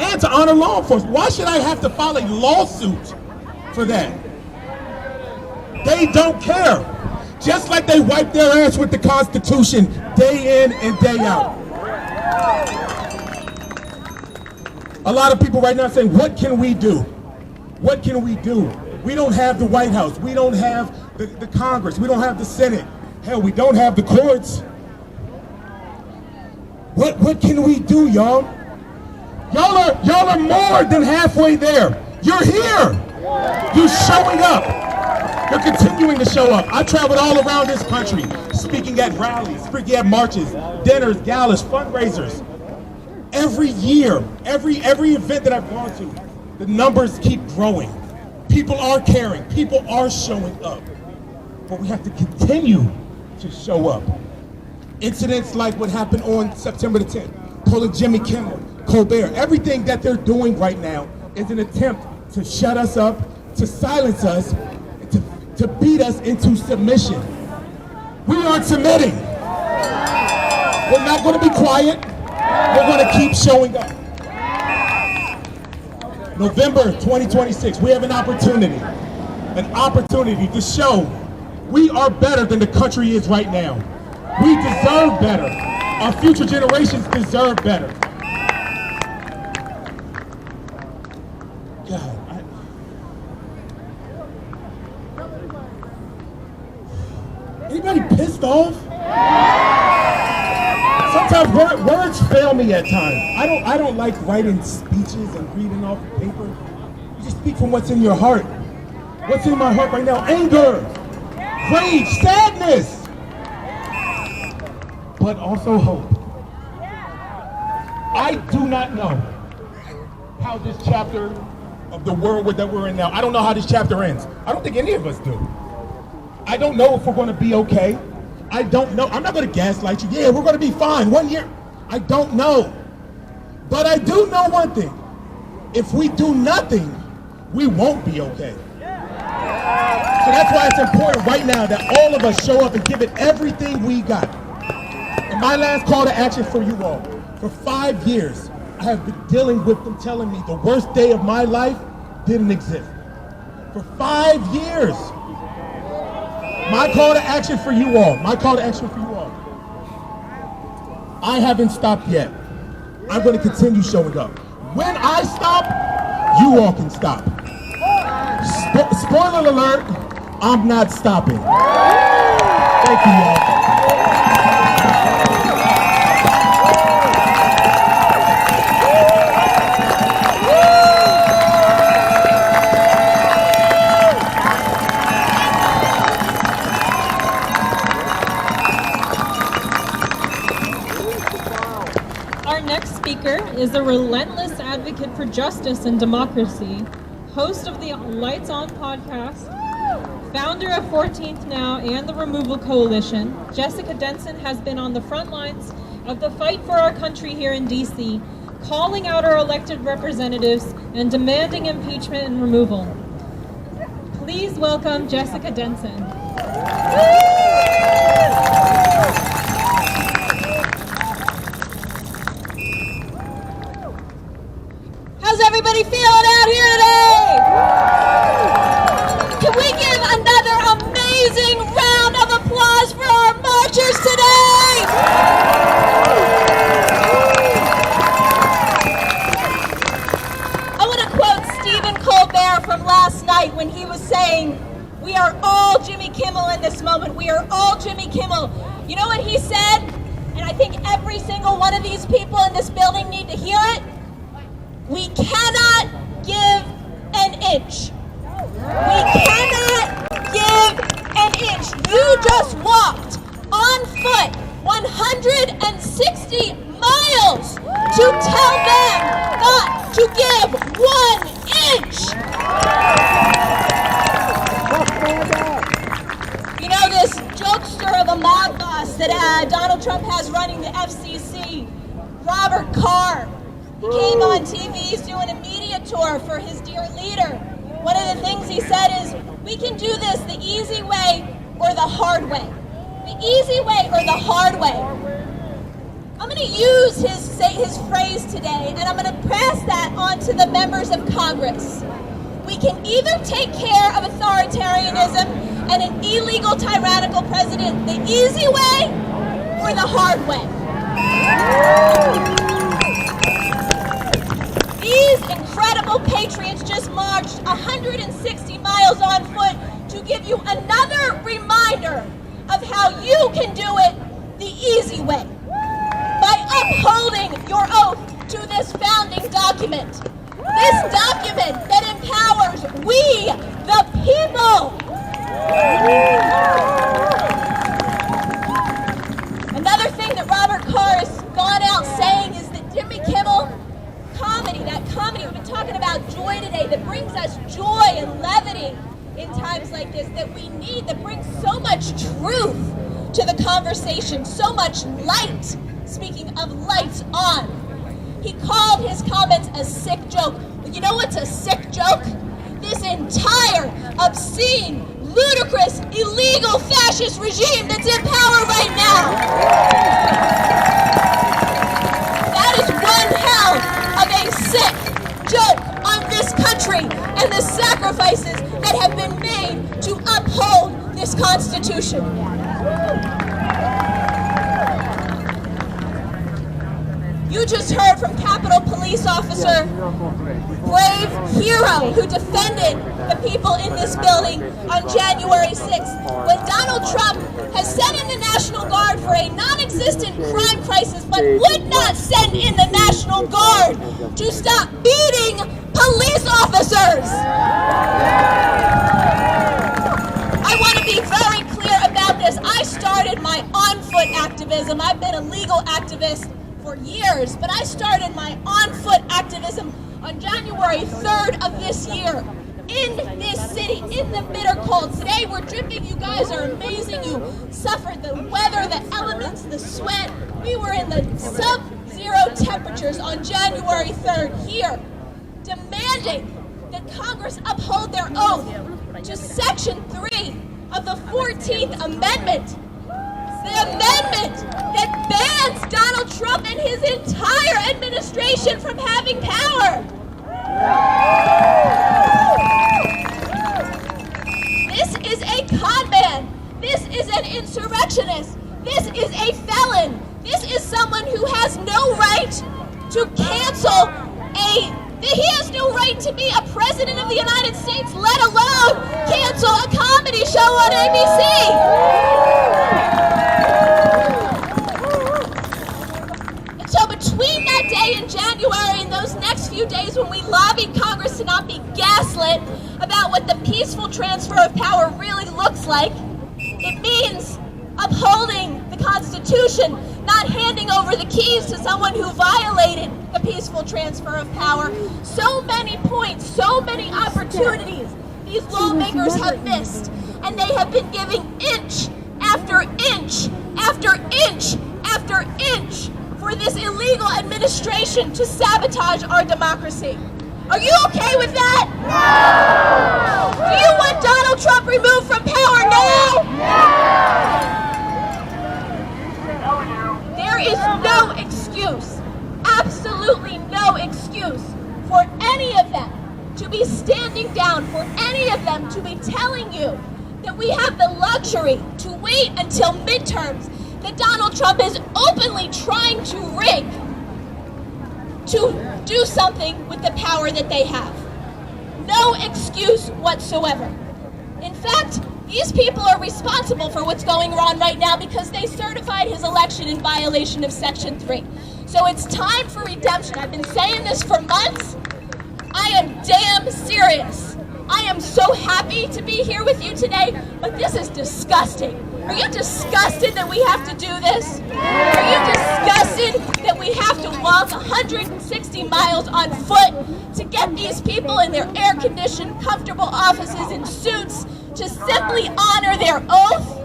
and to honor law enforcement? Why should I have to file a lawsuit for that? They don't care. Just like they wipe their ass with the Constitution day in and day out. A lot of people right now are saying, what can we do? What can we do? We don't have the White House. We don't have the Congress. We don't have the Senate. Hell, we don't have the courts. What can we do, y'all? Y'all are more than halfway there. You're here. You're showing up. You're continuing to show up. I traveled all around this country, speaking at rallies, speaking at marches, dinners, galas, fundraisers. Every year, every event that I've gone to, the numbers keep growing. People are caring. People are showing up. But we have to continue to show up. Incidents like what happened on September the 10th, pulling Jimmy Kimmel, Colbert, everything that they're doing right now is an attempt to shut us up, to silence us, to beat us into submission. We aren't submitting. We're not going to be quiet. We're going to keep showing up. November 2026, we have an opportunity to show we are better than the country is right now. We deserve better. Our future generations deserve better. God, anybody pissed off? Sometimes words fail me at times. I don't like writing speeches and reading off the paper. You just speak from what's in your heart. What's in my heart right now? Anger, rage, sadness, but also hope. I do not know how this chapter of the world that we're in now, I don't know how this chapter ends. I don't think any of us do. I don't know if we're going to be okay. I don't know. I'm not going to gaslight you. Yeah, we're going to be fine 1 year. I don't know. But I do know one thing. If we do nothing, we won't be okay. So that's why it's important right now that all of us show up and give it everything we got. And my last call to action for you all. For 5 years, I have been dealing with them telling me the worst day of my life didn't exist. For 5 years. My call to action for you all. I haven't stopped yet. I'm going to continue showing up. When I stop, you all can stop. Spoiler alert, I'm not stopping. Thank you, y'all. Is a relentless advocate for justice and democracy, host of the Lights On podcast, founder of 14th Now and the Removal Coalition. Jessica Denson has been on the front lines of the fight for our country here in DC, calling out our elected representatives and demanding impeachment and removal. Please welcome Jessica Denson. How's everybody feeling out here today? Can we give another amazing round of applause for our marchers today? I want to quote Stephen Colbert from last night when he was saying, "We are all Jimmy Kimmel in this moment. We are all Jimmy Kimmel." You know what he said? And I think every single one of these people in this building need to hear it. We cannot give an inch. We cannot give an inch. You just walked on foot 160 miles to tell them not to give 1 inch. You know, this jokester of a mob boss that Donald Trump has running the FCC, Robert Carr, he came on TV, he's doing a media tour for his dear leader. One of the things he said is, we can do this the easy way or the hard way. The easy way or the hard way. I'm going to use his phrase today, and I'm going to pass that on to the members of Congress. We can either take care of authoritarianism and an illegal tyrannical president the easy way or the hard way. These incredible patriots just marched 160 miles on foot to give you another reminder of how you can do it the easy way. By upholding your oath to this founding document. This document that empowers we, the people. Another thing that Robert Carr has gone out saying is that Jimmy Kimmel comedy, that comedy, we've been talking about joy today, that brings us joy and levity in times like this, that we need, that brings so much truth to the conversation, so much light. Speaking of lights on, he called his comments a sick joke. Well, you know what's a sick joke? This entire obscene, ludicrous, illegal fascist regime that's in power right now. That is one hell of a sick joke on this country and the sacrifices that have been made to uphold this Constitution. You just heard from Capitol Police Officer, brave hero who defended the people in this building on January 6th. When Donald Trump has sent in the National Guard for a non-existent crime crisis, but would not send in the National Guard to stop beating police officers. I want to be very clear about this. I started my on-foot activism. I've been a legal activist for years, but I started my on-foot activism on January 3rd of this year in this city, in the bitter cold. Today we're dripping. You guys are amazing. You suffered the weather, the elements, the sweat. We were in the sub-zero temperatures on January 3rd here, demanding that Congress uphold their oath to Section 3 of the 14th Amendment. The amendment that bans Donald Trump and his entire administration from having power. This is a con man. This is an insurrectionist. This is a felon. This is someone who has no right to cancel he has no right to be a president of the United States, let alone cancel a comedy show on ABC. And so between that day in January and those next few days when we lobbied Congress to not be gaslit about what the peaceful transfer of power really looks like, it means upholding the Constitution, not handing over the keys to someone who violated the peaceful transfer of power. So many points, so many opportunities these lawmakers have missed, and they have been giving inch after inch after inch after inch for for this illegal administration to sabotage our democracy. Are you okay with that? No! Do you want Donald Trump removed from power now? No! There is no excuse, absolutely no excuse for any of them to be standing down, for any of them to be telling you that we have the luxury to wait until midterms that Donald Trump is openly trying to rig to do something with the power that they have. No excuse whatsoever. In fact, these people are responsible for what's going on right now because they certified his election in violation of Section 3. So it's time for redemption. I've been saying this for months. I am damn serious. I am so happy to be here with you today, but this is disgusting. Are you disgusted that we have to do this? Are you disgusted that we have to walk 160 miles on foot to get these people in their air-conditioned, comfortable offices in suits to simply honor their oath?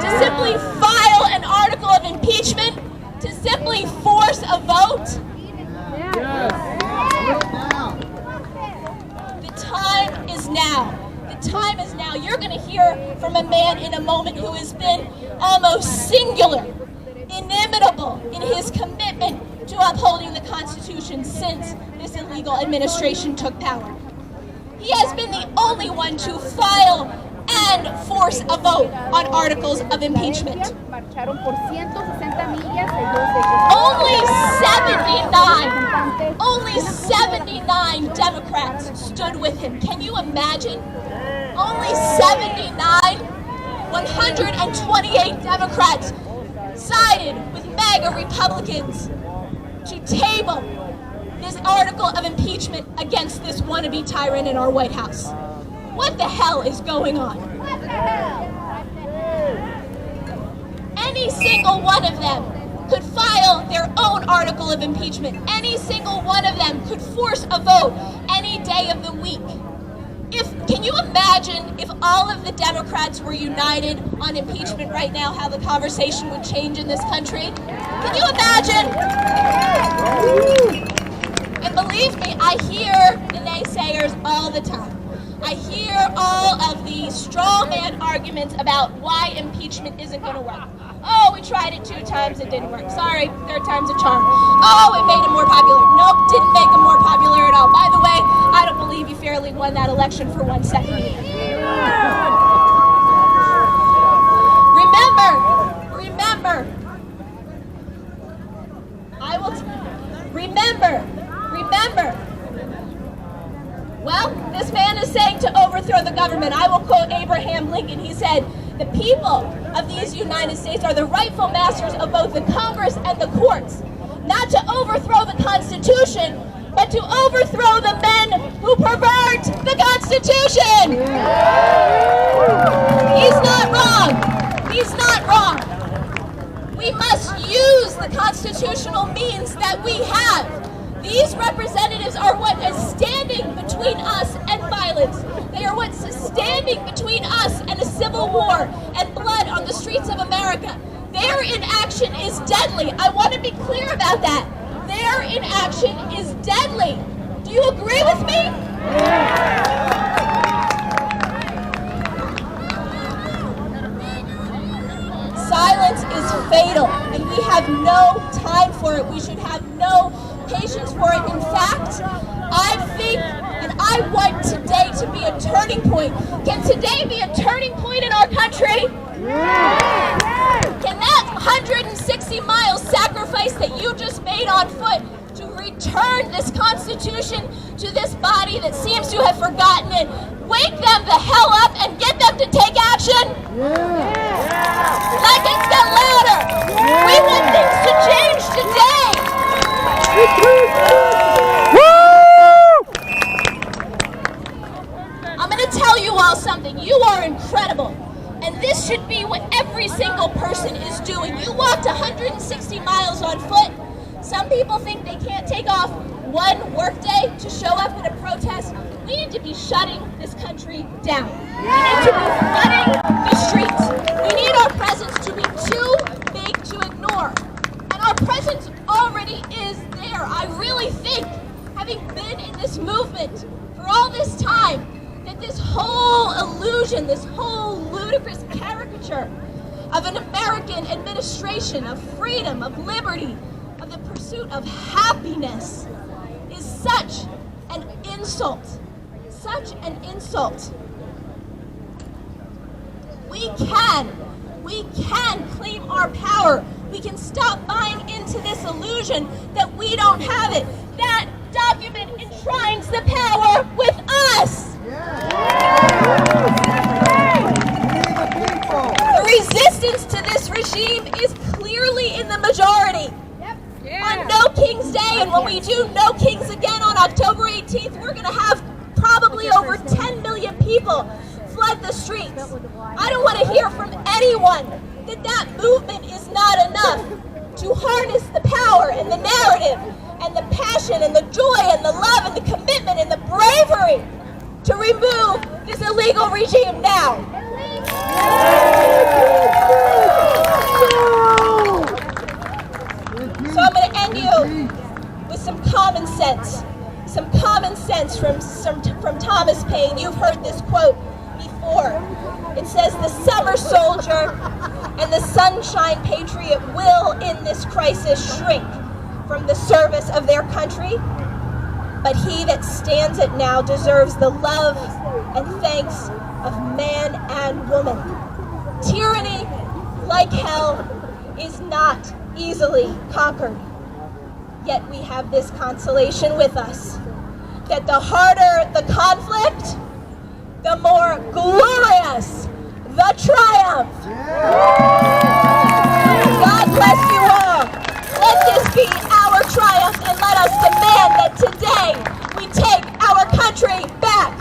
To simply file an article of impeachment? To simply force a vote? The time is now. The time is now. You're going to hear from a man in a moment who has been almost singular, inimitable in his commitment to upholding the Constitution since this illegal administration took power. He has been the only one to file and force a vote on articles of impeachment. Only 79 Democrats stood with him. Can you imagine? Only 79, 128 Democrats sided with MAGA Republicans to table this article of impeachment against this wannabe tyrant in our White House. What the hell is going on? Any single one of them could file their own article of impeachment. Any single one of them could force a vote any day of the week. Can you imagine if all of the Democrats were united on impeachment right now, how the conversation would change in this country? Can you imagine? And believe me, I hear the naysayers all the time. I hear all of the straw man arguments about why impeachment isn't going to work. Oh, we tried it 2 times, it didn't work. Sorry, 3rd time's a charm. Oh, it made him more popular. Nope, didn't make him more popular at all. By the way, I don't believe he fairly won that election for 1 second. Remember, well, this man is saying to overthrow the government. I will quote Abraham Lincoln. He said, "The people of these United States are the rightful masters of both the Congress and the courts, not to overthrow the Constitution, but to overthrow the men who pervert the Constitution." He's not wrong. He's not wrong. We must use the constitutional means that we have. These representatives are what is standing between us and violence. They are what's standing between us and a civil war and blood on the streets of America. Their inaction is deadly. I want to be clear about that. Their inaction is deadly. Do you agree with me? Silence is fatal, and we have no time for it. We should have no patience for it. In fact, I think, and I want today to be a turning point. Can today be a turning point in our country? Can that 160 mile sacrifice that you just made on foot to return this Constitution to this body that seems to have forgotten it, wake them the hell up and get them to take action? Like it get louder. We want things to change today. I'm going to tell you all something. You are incredible. And this should be what every single person is doing. You walked 160 miles on foot. Some people think they can't take off one workday to show up at a protest. We need to be shutting this country down. We need to be flooding the streets. We need our presence to be too big to ignore. And our presence already really think, having been in this movement for all this time, that this whole illusion, this whole ludicrous caricature of an American administration of freedom, of liberty, of the pursuit of happiness is such an insult. Such an insult. We can claim our power. We can stop buying into this illusion that we don't have it. That document enshrines the power with us. The resistance to this regime is clearly in the majority. On No King's Day, and when we do No Kings again on October 18th, we're going to have probably over 10 million people flood the streets. I don't want to hear from anyone that that movement is not enough to harness the power and the narrative and the passion and the joy and the love and the commitment and the bravery to remove this illegal regime now. So I'm going to end you with some common sense. Some common sense from Thomas Paine. You've heard this quote before. It says, "The summer soldier and the sunshine patriot will in this crisis shrink from the service of their country, but he that stands it now deserves the love and thanks of man and woman. Tyranny, like hell, is not easily conquered. Yet we have this consolation with us, that the harder the conflict, the more glorious the triumph." God bless you all. Let this be our triumph, and let us demand that today we take our country back.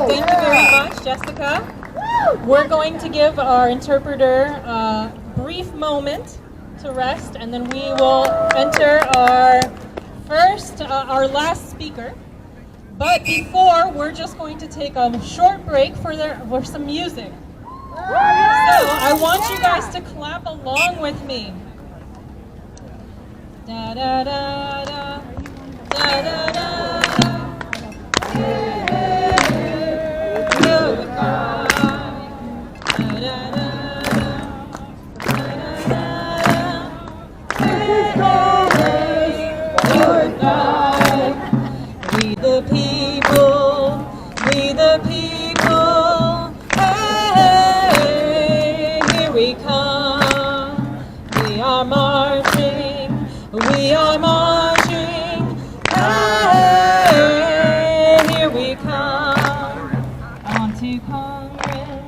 Thank you very much, Jessica. We're going to give our interpreter a brief moment to rest, and then we will enter our last speaker. But before, we're just going to take a short break for some music. So I want you guys to clap along with me. Da da da da da da da. We the people, hey, here we come. We are marching, hey, here we come. On to Congress,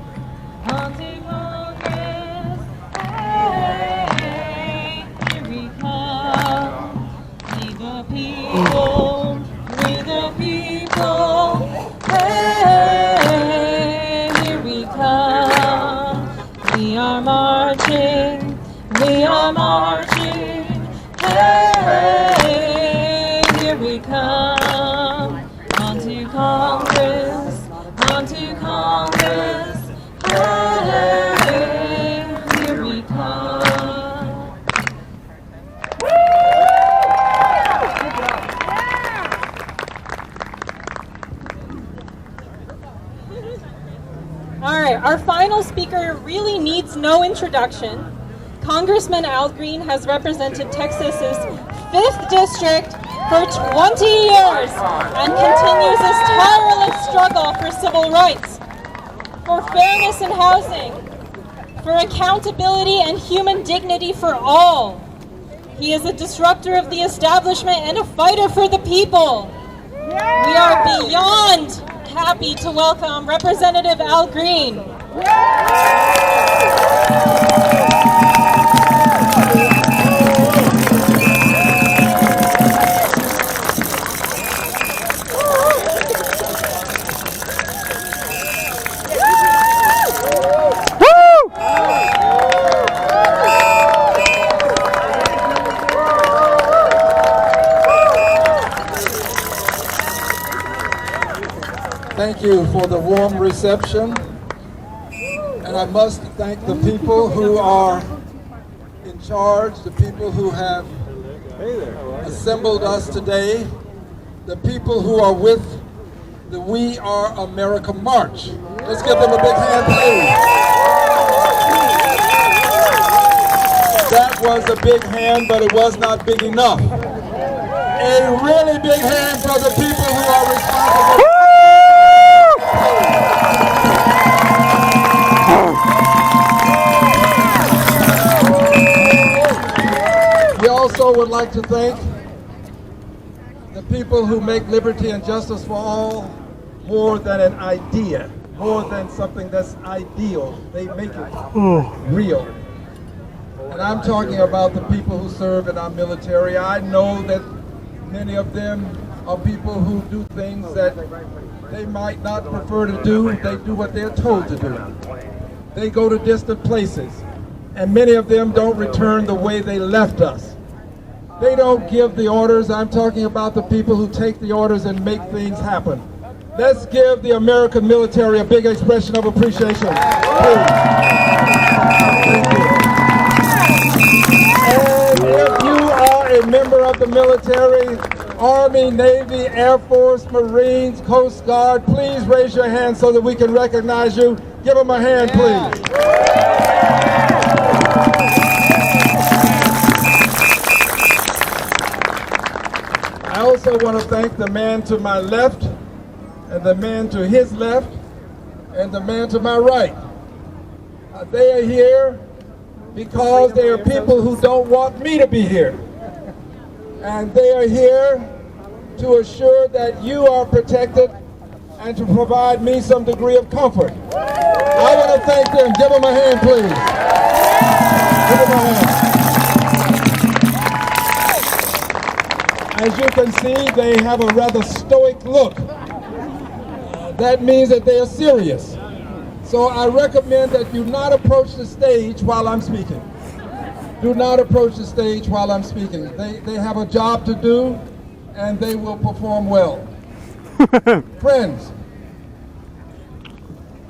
hey, here we come. We the people, hey, here we come. We are marching, hey, here we come. On to Congress, hey, here we come. All right, our final speaker really needs no introduction. Congressman Al Green has represented Texas's 5th District for 20 years and continues his tireless struggle for civil rights, for fairness in housing, for accountability and human dignity for all. He is a disruptor of the establishment and a fighter for the people. We are beyond happy to welcome Representative Al Green. Thank you for the warm reception. And I must thank the people who are in charge, the people who have assembled us today, the people who are with the We Are America March. Let's give them a big hand, please. That was a big hand, but it was not big enough. A really big hand for the people who are responsible. We also would like to thank the people who make liberty and justice for all more than an idea, more than something that's ideal. They make it real. And I'm talking about the people who serve in our military. I know that many of them are people who do things that they might not prefer to do. They do what they're told to do. They go to distant places, and many of them don't return the way they left us. They don't give the orders. I'm talking about the people who take the orders and make things happen. Let's give the American military a big expression of appreciation. Please. Thank you. And if you are a member of the military, Army, Navy, Air Force, Marines, Coast Guard, please raise your hand so that we can recognize you. Give them a hand, please. I also want to thank the man to my left, and the man to his left, and the man to my right. They are here because they are people who don't want me to be here. And they are here to assure that you are protected and to provide me some degree of comfort. I want to thank them. Give them a hand, please. Give them a hand. As you can see, they have a rather stoic look. That means that they are serious. So I recommend that you not approach the stage while I'm speaking. Do not approach the stage while I'm speaking. They have a job to do, and they will perform well. Friends,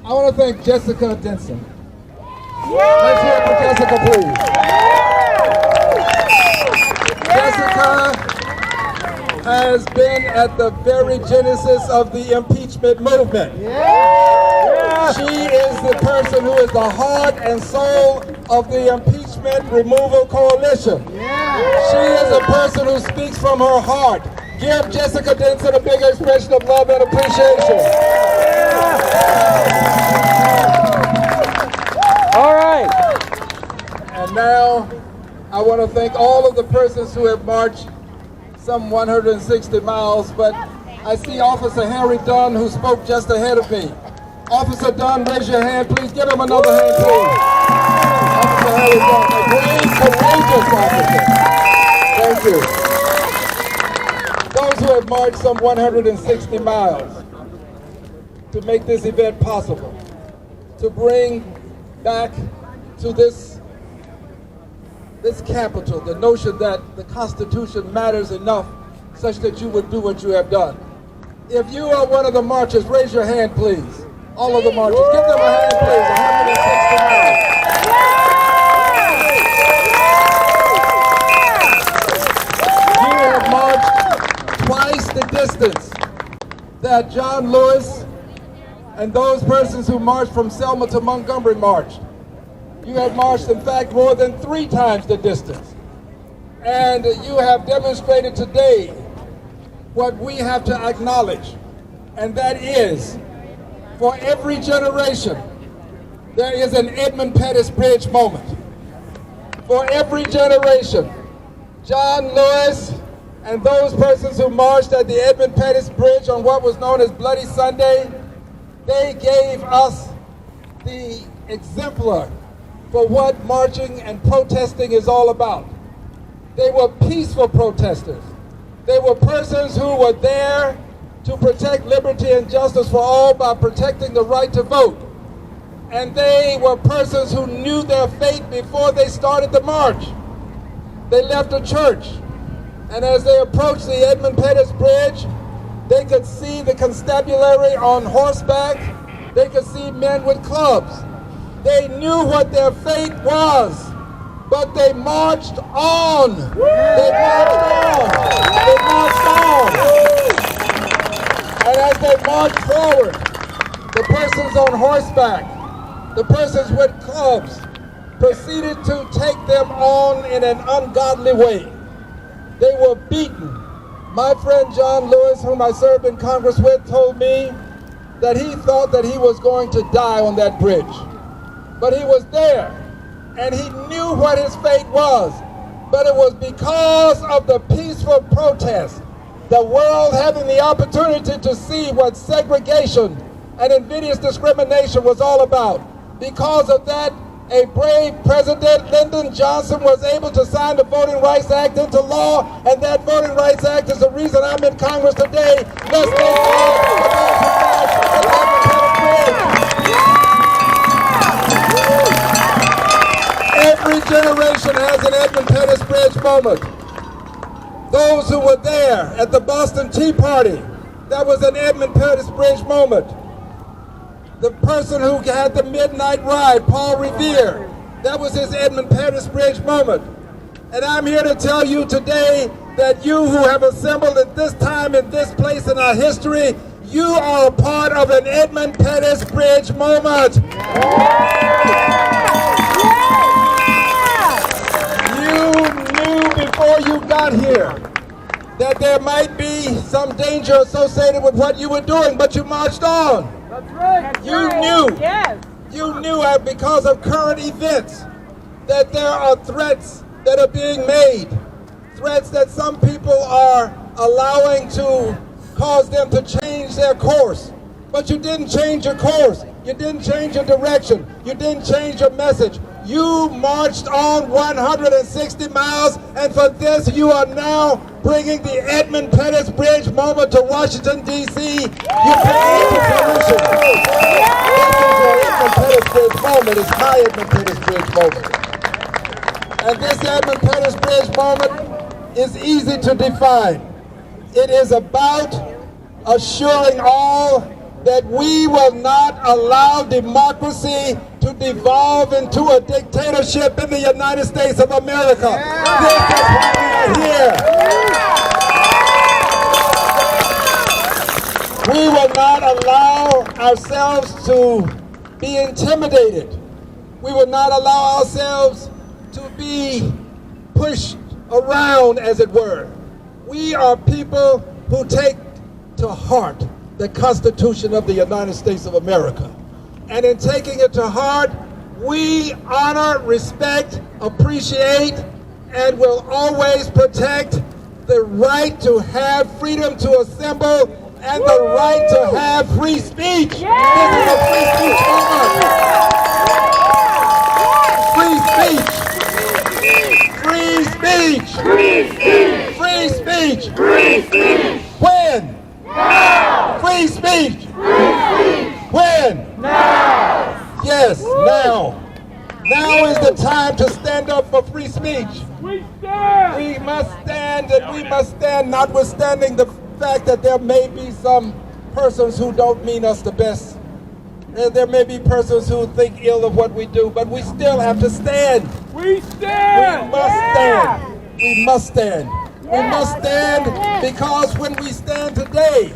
I want to thank Jessica Denson. Let's hear it for Jessica, please. Jessica has been at the very genesis of the impeachment movement. She is the person who is the heart and soul of the Impeachment Removal Coalition. She is a person who speaks from her heart. Give Jessica Denson a big expression of love and appreciation. All right. And now I want to thank all of the persons who have marched some 160 miles, but I see Officer Harry Dunn, who spoke just ahead of me. Officer Dunn, raise your hand, please. Give him another hand, please. Officer Harry Dunn, a brave, courageous officer. Thank you. Those who have marched some 160 miles to make this event possible, to bring back to this capital the notion that the Constitution matters enough such that you would do what you have done. If you are one of the marchers, raise your hand, please. All of the marchers, give them a hand, please. 160 miles. You have marched twice the distance that John Lewis and those persons who marched from Selma to Montgomery marched. You have marched, in fact, more than 3 times the distance. And you have demonstrated today what we have to acknowledge, and that is, for every generation, there is an Edmund Pettus Bridge moment. For every generation, John Lewis and those persons who marched at the Edmund Pettus Bridge on what was known as Bloody Sunday, they gave us the exemplar for what marching and protesting is all about. They were peaceful protesters. They were persons who were there to protect liberty and justice for all by protecting the right to vote. And they were persons who knew their fate before they started the march. They left a church, and as they approached the Edmund Pettus Bridge, they could see the constabulary on horseback. They could see men with clubs. They knew what their fate was, but they marched on. They marched on. They marched on. And as they marched forward, the persons on horseback, the persons with clubs, proceeded to take them on in an ungodly way. They were beaten. My friend John Lewis, whom I served in Congress with, told me that he thought that he was going to die on that bridge. But he was there, and he knew what his fate was. But it was because of the peaceful protest, the world having the opportunity to see what segregation and invidious discrimination was all about. Because of that, a brave President, Lyndon Johnson, was able to sign the Voting Rights Act into law, and that Voting Rights Act is the reason I'm in Congress today. Let's make law for those who march at the Edmund Pettus Bridge. Every generation has an Edmund Pettus Bridge moment. Those who were there at the Boston Tea Party, that was an Edmund Pettus Bridge moment. The person who had the midnight ride, Paul Revere, that was his Edmund Pettus Bridge moment. And I'm here to tell you today that you who have assembled at this time in this place in our history, you are a part of an Edmund Pettus Bridge moment. You knew before you got here that there might be some danger associated with what you were doing, but you marched on. That's right. You knew. Yes. You knew because of current events that there are threats that are being made. Threats that some people are allowing to cause them to change their course. But you didn't change your course. You didn't change your direction. You didn't change your message. You marched on 160 miles, and for this you are now bringing the Edmund Pettus Bridge moment to Washington, D.C. You bring it to solution. This is your Edmund Pettus Bridge moment. It's my Edmund Pettus Bridge moment. And this Edmund Pettus Bridge moment is easy to define. It is about assuring all that we will not allow democracy to devolve into a dictatorship in the United States of America. This is why we are here. We will not allow ourselves to be intimidated. We will not allow ourselves to be pushed around, as it were. We are people who take to heart the Constitution of the United States of America. And in taking it to heart, we honor, respect, appreciate, and will always protect the right to have freedom to assemble and the right to have free speech. This is a free speech moment. Free speech. Free speech. Free speech. Free speech. When? Now. Free speech. Free speech. When? Now. Yes, now. Now is the time to stand up for free speech. We stand. We must stand, and we must stand notwithstanding the fact that there may be some persons who don't mean us the best. There may be persons who think ill of what we do, but we still have to stand. We stand. We must stand. We must stand. We must stand because when we stand today,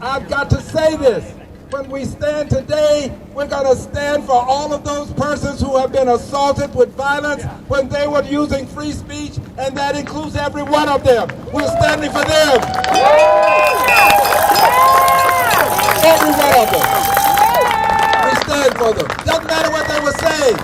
I've got to say this. When we stand today, we're going to stand for all of those persons who have been assaulted with violence when they were using free speech, and that includes every one of them. We're standing for them. Every one of them. We stand for them. Doesn't matter what they were saying.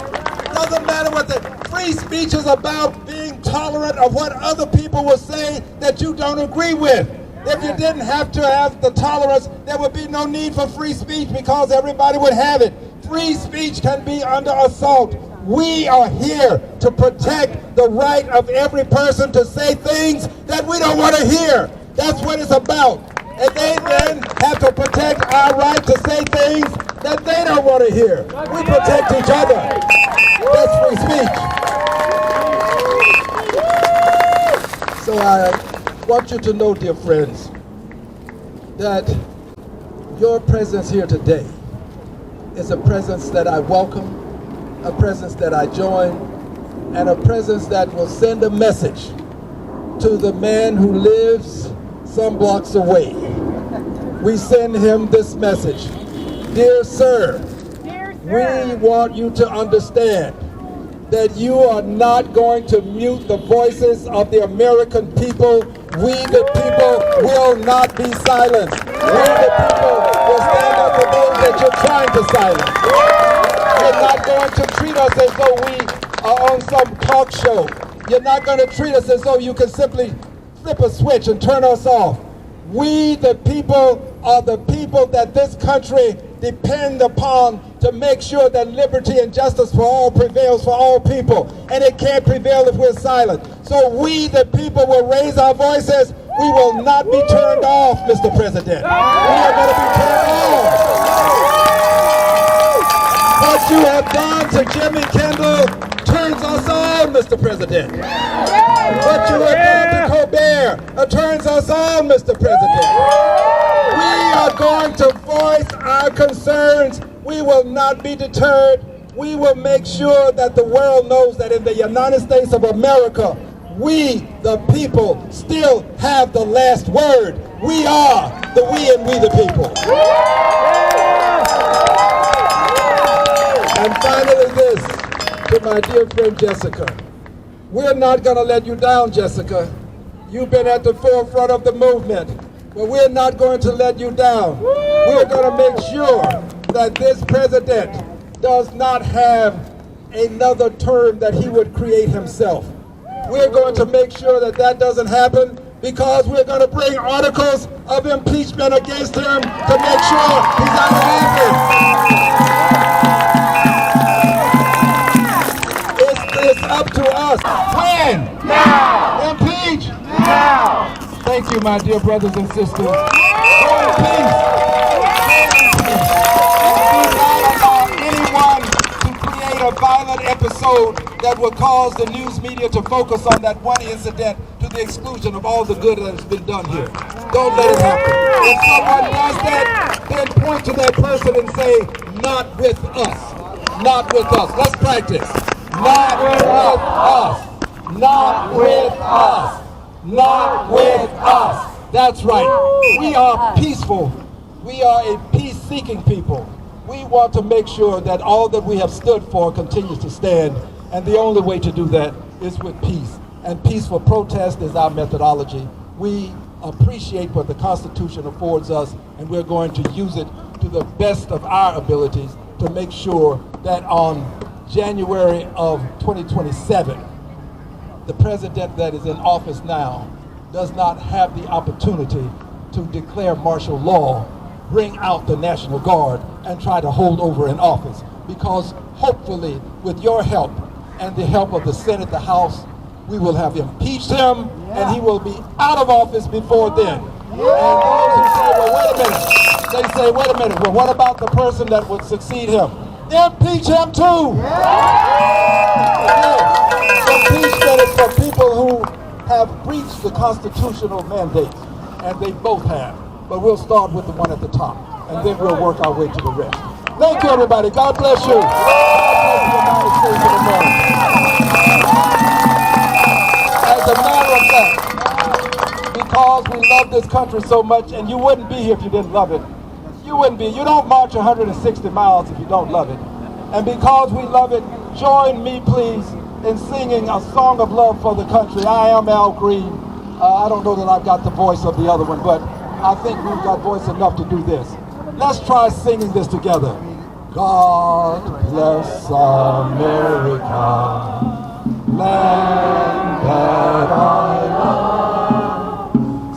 Doesn't matter what they... Free speech is about being tolerant of what other people will say that you don't agree with. If you didn't have to have the tolerance, there would be no need for free speech because everybody would have it. Free speech can be under assault. We are here to protect the right of every person to say things that we don't want to hear. That's what it's about. And they then have to protect our right to say things that they don't want to hear. We protect each other. That's free speech. So I want you to know, dear friends, that your presence here today is a presence that I welcome, a presence that I join, and a presence that will send a message to the man who lives some blocks away. We send him this message. Dear sir, we want you to understand that you are not going to mute the voices of the American people. We the people will not be silent. We the people will stand up for those that you're trying to silence. You're not going to treat us as though we are on some talk show. You're not going to treat us as though you can simply flip a switch and turn us off. We the people are the people that this country depend upon to make sure that liberty and justice for all prevails for all people. And it can't prevail if we're silent. So we the people will raise our voices. We will not be turned off, Mr. President. We are going to be turned on. What you have done to Jimmy Kendall turns us on, Mr. President. What you have done to Colbert turns us on, Mr. President. We are going to voice our concerns. We will not be deterred. We will make sure that the world knows that in the United States of America, we, the people, still have the last word. We are the we and we the people. And finally this, to my dear friend Jessica. We're not going to let you down, Jessica. You've been at the forefront of the movement, but we're not going to let you down. We're going to make sure that this president does not have another term that he would create himself. We're going to make sure that that doesn't happen, because we're going to bring articles of impeachment against him to make sure he's out of office. It's up to us. When? Now! Impeach! Now! Thank you, my dear brothers and sisters. Go in peace. Do not allow anyone to create a violent episode that will cause the news media to focus on that one incident to the exclusion of all the good that has been done here. Don't let it happen. If someone does that, then point to that person and say, not with us. Not with us. Let's practice. Not with us. Not with us. Not with us. That's right. We are peaceful. We are a peace-seeking people. We want to make sure that all that we have stood for continues to stand. And the only way to do that is with peace. And peaceful protest is our methodology. We appreciate what the Constitution affords us, and we're going to use it to the best of our abilities to make sure that on January of 2027, the president that is in office now does not have the opportunity to declare martial law, bring out the National Guard, and try to hold over in office. Because hopefully, with your help and the help of the Senate, the House, we will have impeached him, and he will be out of office before then. And those who say, well, wait a minute, they say, wait a minute, well, what about the person that would succeed him? Impeach him too! Impeachment is for people who have breached the constitutional mandate, and they both have. But we'll start with the one at the top, and then we'll work our way to the rest. Thank you, everybody. God bless you. God bless the United States of America. As a matter of fact, because we love this country so much, and you wouldn't be here if you didn't love it. You wouldn't be. You don't march 160 miles if you don't love it. And because we love it, join me, please, in singing a song of love for the country. I am Al Green. I don't know that I've got the voice of the other one, but I think we've got voice enough to do this. Let's try singing this together. God bless America, land that I love.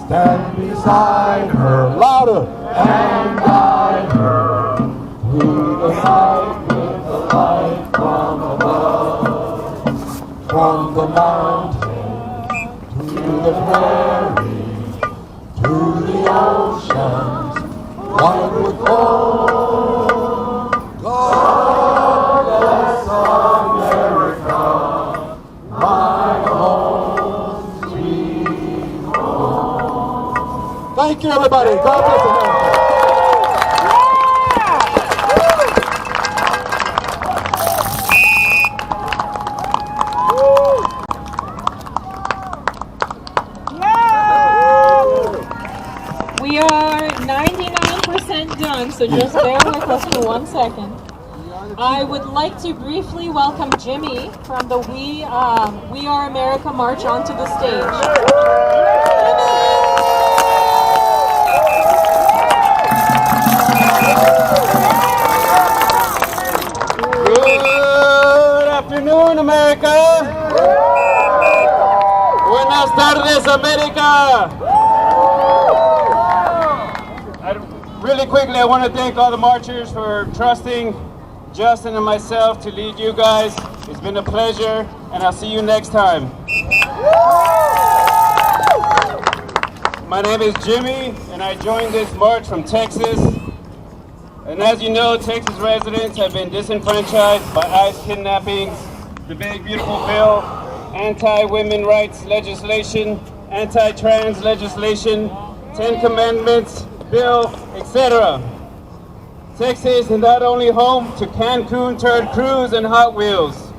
Stand beside her, louder, and guide her through the night with the light from above. From the mountain to the prairie, to the oceans, white with gold. God bless America, my home, sweet home. Thank you, everybody. God bless America. so just bear with us for 1 second. I would like to briefly welcome Jimmy from the We Are America March onto the stage. Good afternoon, America. Buenas tardes, America. Really quickly, I want to thank all the marchers for trusting Justin and myself to lead you guys. It's been a pleasure, and I'll see you next time. My name is Jimmy, and I joined this march from Texas. And as you know, Texas residents have been disenfranchised by ICE kidnappings, the Big Beautiful Bill, anti-women rights legislation, anti-trans legislation, 10 Commandments bill, etc. Texas is not only home to Cancun Turd Cruise and Hot Wheels.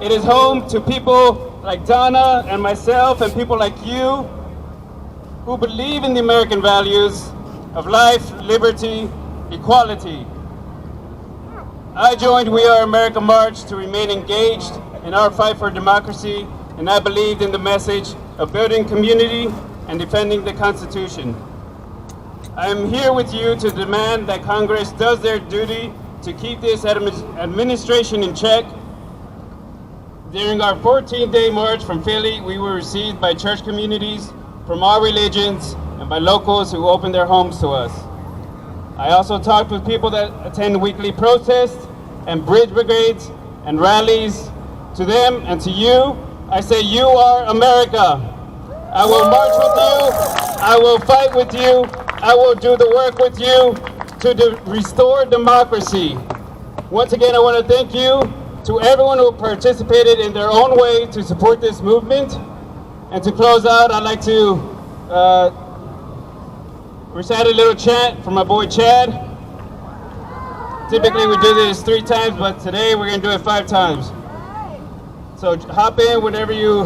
It is home to people like Donna and myself and people like you who believe in the American values of life, liberty, equality. I joined We Are America March to remain engaged in our fight for democracy, and I believed in the message of building community and defending the Constitution. I am here with you to demand that Congress does their duty to keep this administration in check. During our 14-day march from Philly, we were received by church communities from all religions and by locals who opened their homes to us. I also talked with people that attend weekly protests and bridge brigades and rallies. To them and to you, I say you are America. I will march with you, I will fight with you, I will do the work with you to restore democracy. Once again, I want to thank you to everyone who participated in their own way to support this movement. And to close out, I'd like to recite a little chant from my boy Chad. Typically we do this 3 times, but today we're gonna do it 5 times. So hop in whenever you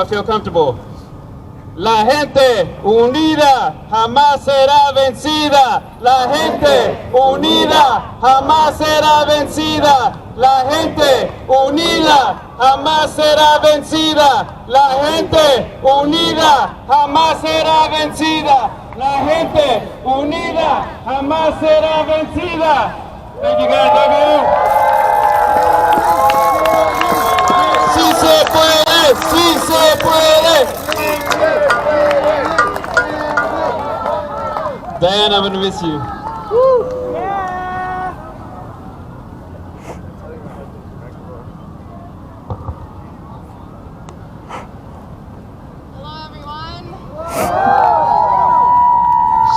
feel comfortable. La gente unida jamás será vencida. La gente unida jamás será vencida. La gente unida jamás será vencida. La gente unida jamás será vencida. La gente unida jamás será vencida. Thank you guys, love you. Sí se puede, sí se puede. Dan, I'm gonna miss you.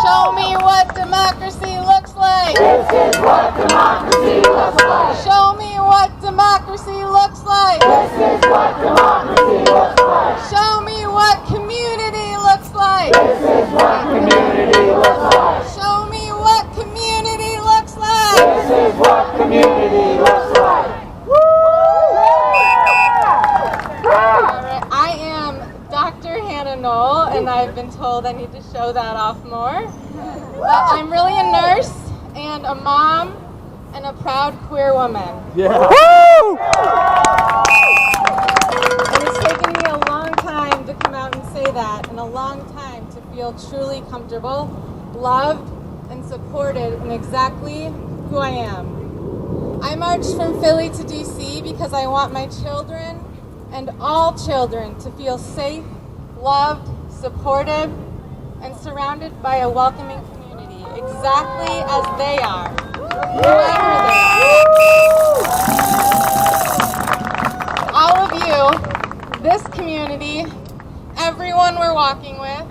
Show me what democracy looks like. This is what democracy looks like. Show me what democracy looks like. This is what democracy looks like. Show me what community looks like. This is what community looks like. Show me what community looks like. This is what community looks like. Alright, I am Dr. Hannah Knoll, and I've been told I need to show that off more. But I'm really a nurse and a mom and a proud queer woman. Yeah. Woo! And it's taken me a long time to come out and say that, and a long time to feel truly comfortable, loved, and supported in exactly who I am. I marched from Philly to DC because I want my children and all children to feel safe, loved, supported, and surrounded by a welcoming community, exactly as they are, whoever they are. All of you, this community, everyone we're walking with,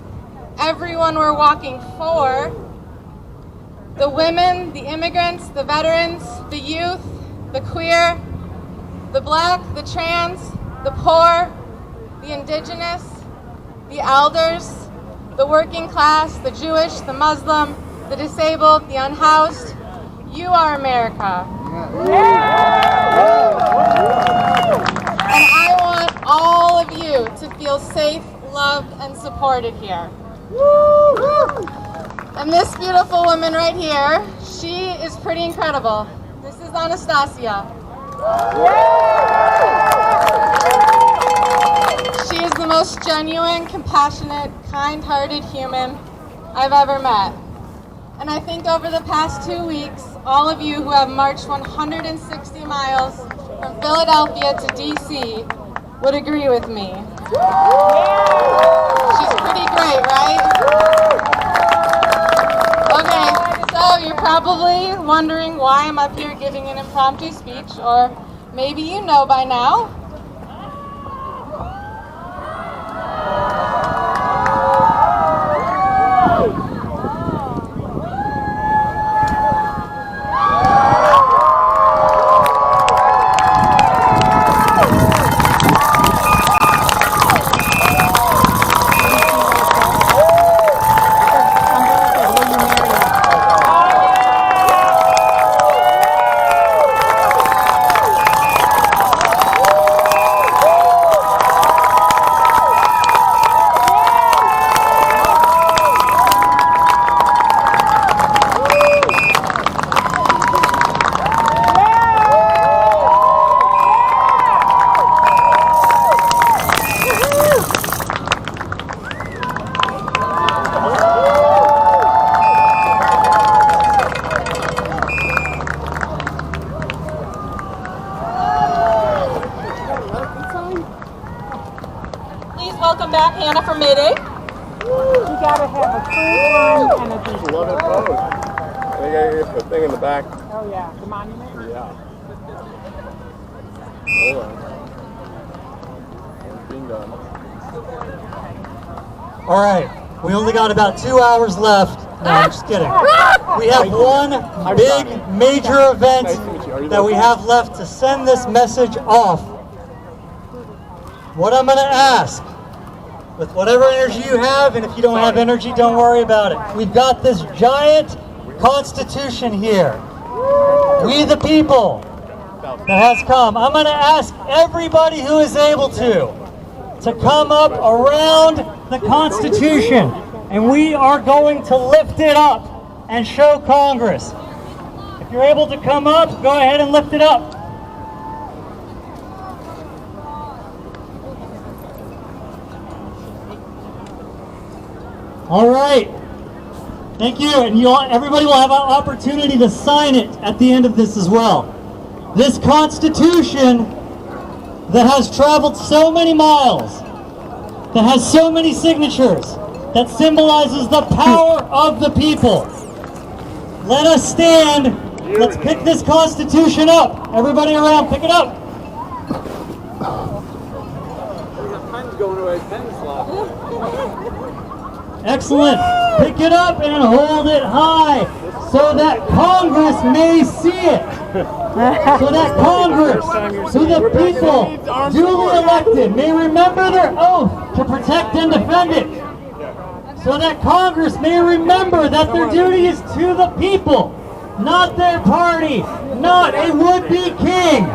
everyone we're walking for, the women, the immigrants, the veterans, the youth, the queer, the black, the trans, the poor, the indigenous, the elders, the working class, the Jewish, the Muslim, the disabled, the unhoused. You are America. And I want all of you to feel safe, loved, and supported here. And this beautiful woman right here, pretty incredible. This is Anastasia. She is the most genuine, compassionate, kind-hearted human I've ever met. And I think over the past 2 weeks, all of you who have marched 160 miles from Philadelphia to DC would agree with me. She's pretty great, right? Okay, so you're probably wondering why I'm up here giving an impromptu speech, or maybe you know by now. Welcome back, Hannah from Mayday. You gotta have a cool one and a deep. Love it pose. I think I get the thing in the back. Oh yeah, the monument? Yeah. Hold on. It's being done. All right, we only got about 2 hours left. No, I'm just kidding. We have one big major event that we have left to send this message off. What I'm going to ask, with whatever energy you have, and if you don't have energy, don't worry about it. We've got this giant Constitution here. We the people that has come. I'm going to ask everybody who is able to come up around the Constitution, and we are going to lift it up and show Congress. If you're able to come up, go ahead and lift it up. All right. Thank you. And everybody will have an opportunity to sign it at the end of this as well. This Constitution that has traveled so many miles, that has so many signatures, that symbolizes the power of the people. Let us stand. Let's pick this Constitution up. Everybody around, pick it up. Pen's going away. Pen slot. Excellent. Pick it up and hold it high so that Congress may see it. So that Congress, who the people duly elected, may remember their oath to protect and defend it. So that Congress may remember that their duty is to the people, not their party, not a would-be king.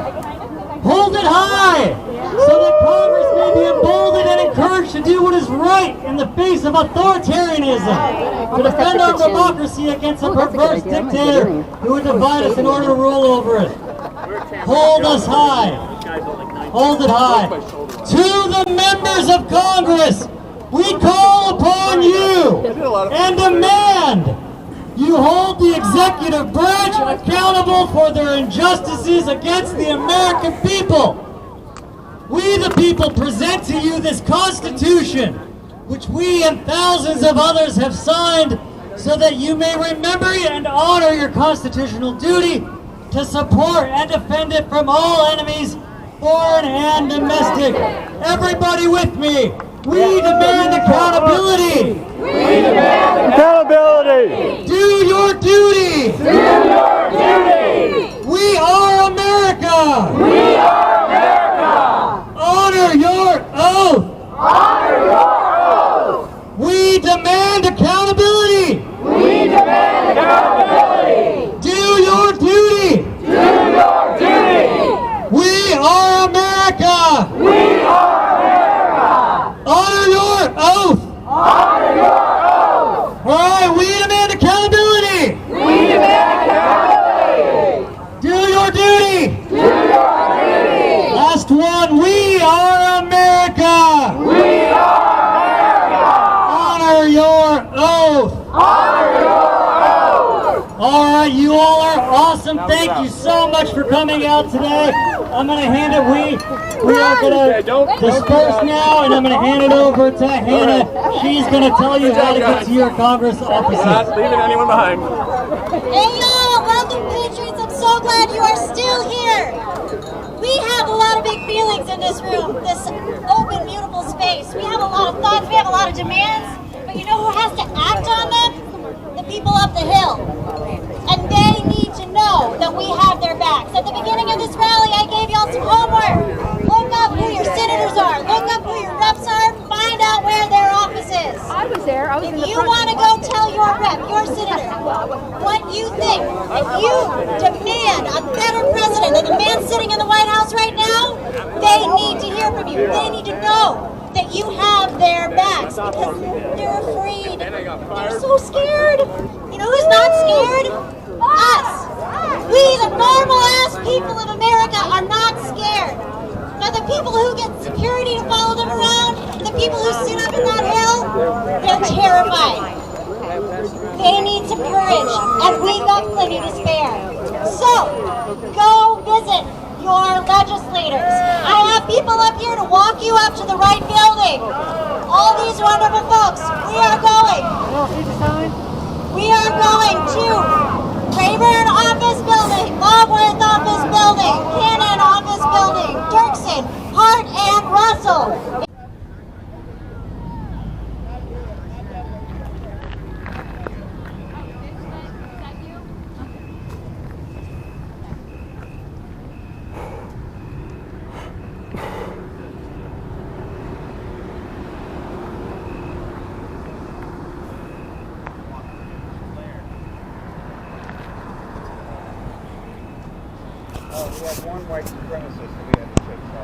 Hold it high so that Congress may be emboldened and encouraged to do what is right in the face of authoritarianism, to defend our democracy against a perverse dictator who would divide us in order to rule over it. Hold us high. Hold it high. To the members of Congress, we call upon you and demand you hold the executive branch accountable for their injustices against the American people. We the people present to you this Constitution, which we and thousands of others have signed, so that you may remember and honor your constitutional duty to support and defend it from all enemies, foreign and domestic. Everybody with me. We demand accountability. We demand accountability. Do your duty. Do your duty. We are America. We are America. Honor your oath. Honor your oath. We demand accountability. We demand accountability. Do your duty. Do your duty. We are America. We are America. Honor your oath. Honor your oath. All right, we demand accountability. We demand accountability. on, we are America! We are America! Honor your oath! Honor your oath! All right, you all are awesome. Thank you so much for coming out today. I'm going to hand it, we are going to disperse now, and I'm going to hand it over to Hannah. She's going to tell you how to get to your Congress offices. We're not leaving anyone behind. Hey y'all, welcome Patriots. I'm so glad you are still here. We have a lot of big feelings in this room, this open, beautiful space. We have a lot of thoughts, we have a lot of demands, but you know who has to act on them? The people up the hill. And they need to know that we have their backs. At the beginning of this rally, I gave y'all some homework. Look up who your senators are, look up who your reps are, find out where their office is. I was there. I was in the If you want to go tell your rep, your senator, what you think, if you demand a better president than the man sitting in the White House right now, they need to hear from you. They need to know that you have their backs because they're afraid. They're so scared. You know who's not scared? Us. We, the normal-ass people of America, are not scared. Now, the people who get security to follow them around, the people who sit up in that hill, they're terrified. They need some courage, and we've got plenty to spare. So, go visit your legislators. I have people up here to walk you up to the right building. All these wonderful folks, we are going to Rayburn Office Building, Longworth Office Building, Cannon Office Building, Dirksen, Hart, and Russell. We had one white supremacist.